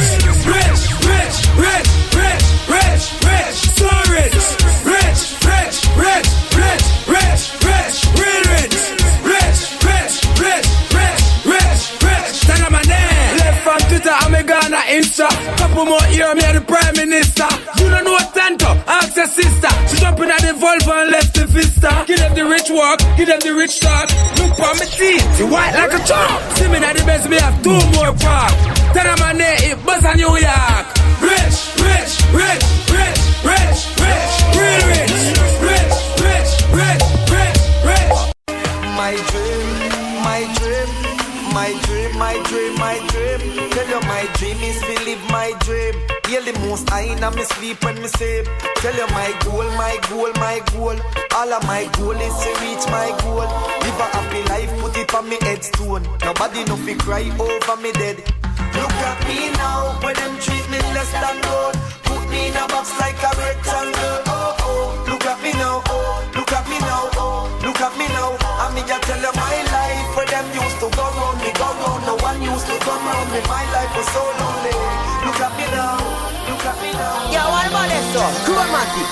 Rich, rich, rich, rich, rich, rich, so rich. Rich, rich, rich, rich, rich, rich, real rich. Rich, rich, rich, rich, rich, rich. Stand on my name. Left on Twitter, I'm a Ghana Insta. Couple more years, me and the Prime Minister. You don't know what Tanto, ask your sister. She jumping at the Volvo and left the Vista. Give them the rich walk, give them the rich talk. Look for me teeth, she white like a chalk. See me at the best, me have 2 more park. Tell them my name, it buzz on New York. Rich, rich, rich, rich, rich, rich, real rich. Rich, rich, rich, rich, rich. My dream, my dream, my dream, my dream, my dream. Tell you my dream is to live my dream. Hear the most I in me sleep when me sleep. Tell you my goal, my goal, my goal. All of my goal is to reach my goal. Live a happy life, put it on me headstone. Nobody no fi cry over me dead. Look at me now, when them treat me less than gold. Put me in a box like a rectangle. Oh oh, look at me now. Oh, look at me now. Oh, look at me now. I mean, I tell you my life where them used to go round me, go round. No one used to come round me. My life was so lonely. Look at me now. Look at me now. Yeah, what about this song? Chromatic.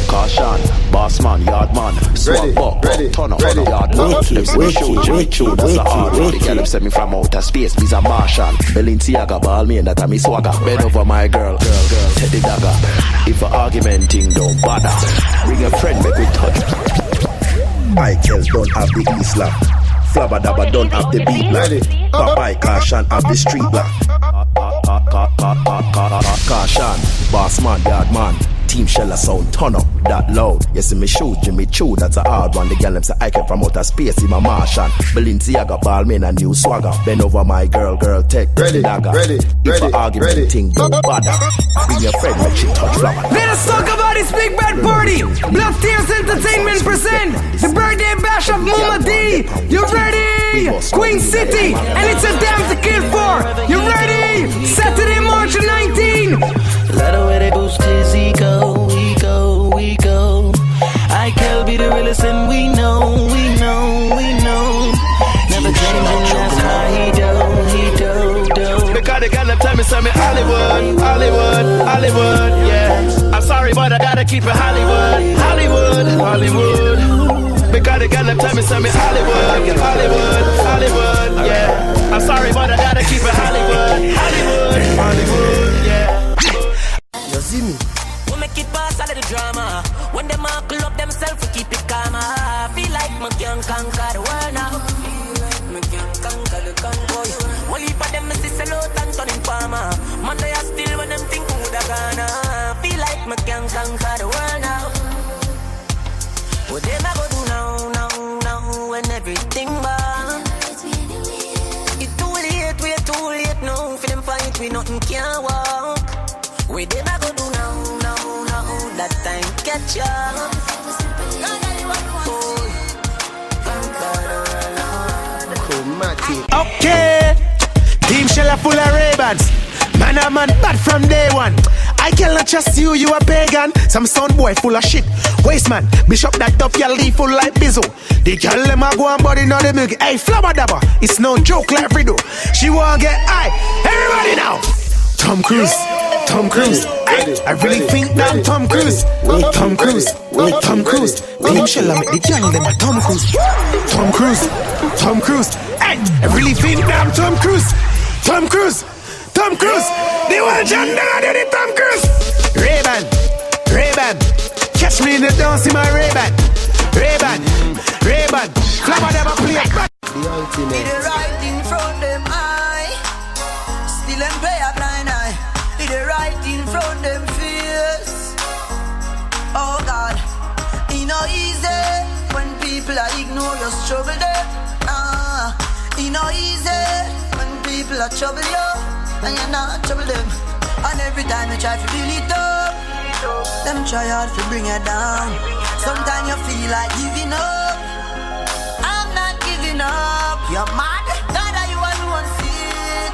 Caution, boss man, yard man, swap up, turn up, yard man. Them say me shoot, Jimmy Choo, that's a hard one. The girl them send me from outer space, me's a Martian. Balenciaga, ball me and that a me swagger. Bend over my girl, take the dagger. If a argumenting don't bother, bring a friend, make we touch. IKELs don't have the Islam. Flabba Dabba don't have the beat black. Popeye Caution have the street black. Caution, boss man, yard man. Team Shella sound turn up that loud. You see me shoot Jimmy Choo, that's a hard one. The girl them say I came from outer space in my Martian. Balenciaga, ball me and a new swagger. Bend over my girl, take the dagger. If an argument thing don't bother, bring your friend, make she touch flower. Let us talk about this big bad party. Blood Tears Entertainment present the birthday bash of Muma D. You ready? Queen City, and it's a damn to kill for. You ready? Saturday, March 19. Let the way they boost his ego, we go, we go. IKEL be the realest and we know, we know, we know. Never changing, that's how he do. Because they gotta tell me something Hollywood, Hollywood, Hollywood, yeah. I'm sorry but I gotta keep it Hollywood, Hollywood, Hollywood. Because they gotta tell me something Hollywood, Hollywood, Hollywood, yeah. I'm sorry but I gotta keep it Hollywood, Hollywood, Hollywood, yeah. You see me? We make it pass all of the drama. When them all club up themselves, we keep it calm. I feel like me can conquer the world now. Me can conquer the convoy. One leap of them is this hello and turning farmer. Man, they are still when them think who da gonna. Feel like me can conquer the world now. What them I go do now, when everything bad. It's too late, we're too late now. For them fight, we nothing can walk. We them I go do now, that time catch up. Okay, Team Shella full of Ray-Bans. Man a man bad from day one. I cannot trust you, you a pagan. Some sound boy full of shit. Waste man, bishop that up your leaf full like Bizzo. The girl them a go and body now the milk. Hey, flabba dabba, it's no joke like Frido. She wanna get high, everybody now. Tom Cruise, Tom Cruise. Hey, I really think that Tom Cruise. Tom Cruise, Tom Cruise. Them shall make the girl them a Tom Cruise. Tom Cruise, Tom Cruise. Hey, I really think that Tom Cruise. Tom Cruise, Tom Cruise. They want John Dana do the Tom Cruise. Ray-Ban, Ray-Ban. Catch me in the dance in my Ray-Ban. Ray-Ban, Ray-Ban. Flabba never play it back. The ultimate. Did it right in front them eye. Still and play a blind eye. Did it right in front them face. Oh God, it no easy when people are ignore your struggle there. It no easy when people are trouble you and you're not trouble them. And every time you try to build it up, them try hard to bring you down. Sometimes you feel like giving up. I'm not giving up. You're mad. God, are you alone see it?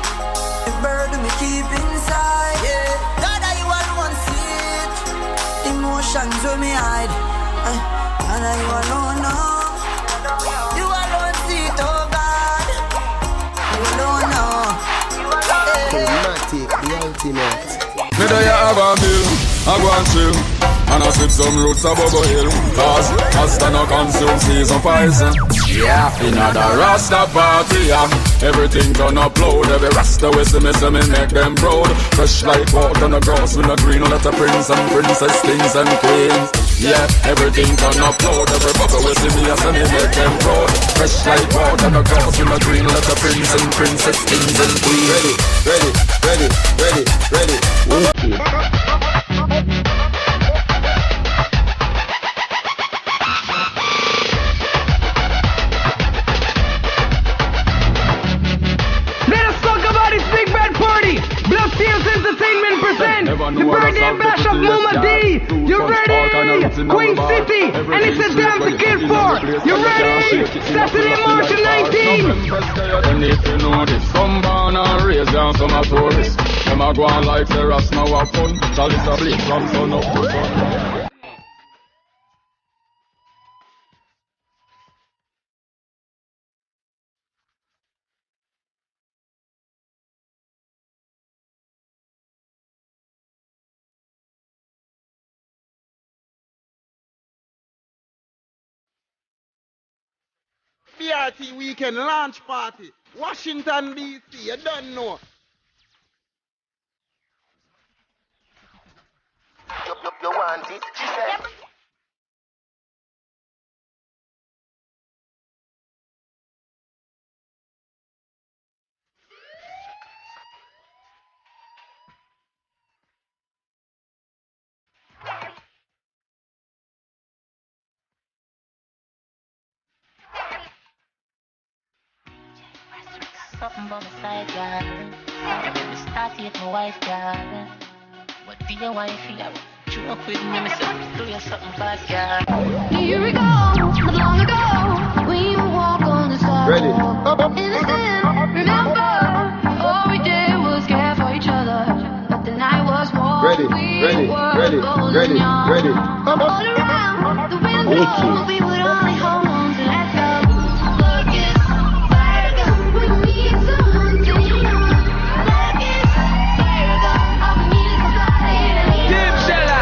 The burden me keep inside. Yeah. God, are you alone see it? Emotions when me hide. And are you alone now? You alone see it, oh God. You alone now. Automatic, the ultimate. Me do ya have a meal, I go and chill, and I sip some roots of Bubble Hill. Cause Rasta no consume season poison. Yeah, in a Rasta party, yeah. Everything done upload, every Rasta we see me make them proud. Fresh like water on the grass with a green on the prince and princess, kings and queens. Yeah, everything done upload, every bubble we see me make them proud. Fresh like water on the grass with a green on the prince and princess, kings and queens. Ready, ready, ready, ready, ready. Let us talk about this big bad party. Blood Tears Entertainment present the birthday bash of Muma D. You ready? Queen City, and it's a dance to kill for. You ready? Saturday, March 19th. You know this. Some born and raised and some are tourists. Them a go on like the rest now have fun. Chalice a bleed from sun up to sun. BRT Weekend Launch Party, Washington DC, you don't know. You want it? She said. Something by my side, girl. We start with my wife, girl. What do you want to feel? Joke with me, myself, do you something fast, girl. Here we go, not long ago, we would walk on the sidewalk. Innocent, remember, all we did was care for each other. But the night was warm, Ready, we ready, were ready, golden ready, young. ready. All around the window, we would only hold on to let go. Look, it's fire gun, we need someone to lean on. Look, it's fire gun, all we need is somebody to lean on. Deep Shella,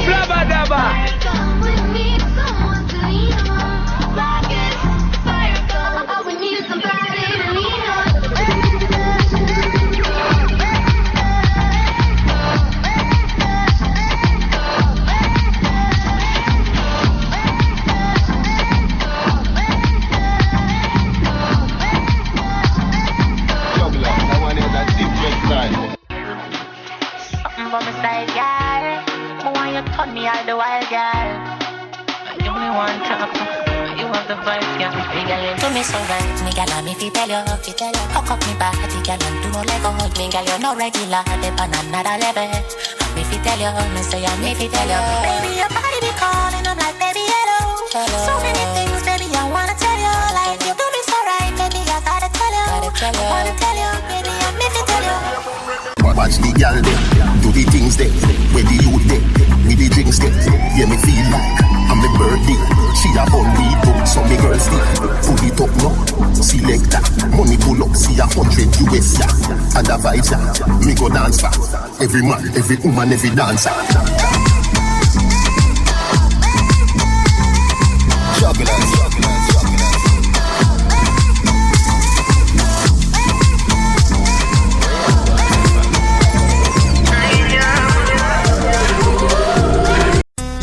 Flabba Dabba. Fire gun, we need someone to lean on. Look, it's fire gun, all we need is somebody to lean on. Something by my side, girl. Why you turn me all the while, girl? You me want to talk, you have the vibes, girl. Me girl, you do me so right. Me girl, I'm if you tell you, hook up me body, girl, and do no Lego. Me girl, you're no regular, dip on another level. I'm if you tell you, me say I'm if you tell you. Baby, your body be calling, I'm like, baby, hello. So many things, baby, I wanna tell you. Like, you do me so right, baby, I gotta tell you. I wanna tell you, baby, I'm if you tell you. Watch the gal there, do the things there, where the youth there, with the drinks there. Yeah, me feel like and me birthday. She a bun weed book, so me girl stick. Put it up no, select that. Money pull up, see 100 US ya. And the vibes ya, me go dance back. Every man, every woman, every dancer. Jugglers.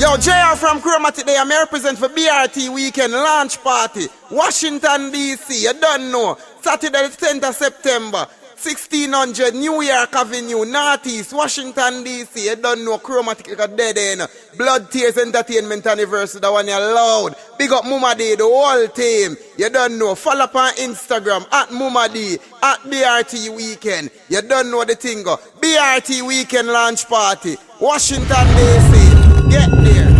Yo, JR from Chromatic Day, I'm here represent for BRT Weekend Launch Party, Washington, D.C. You don't know. Saturday the 10th of September, 1600 New York Avenue, Northeast, Washington, D.C. You don't know. Chromatic like a dead end. Blood Tears Entertainment Anniversary, the one you loud. Big up Muma Day, the whole team. You don't know. Follow up on Instagram, at Muma Day, at BRT Weekend. You don't know the thing. BRT Weekend Launch Party, Washington, D.C. Get there.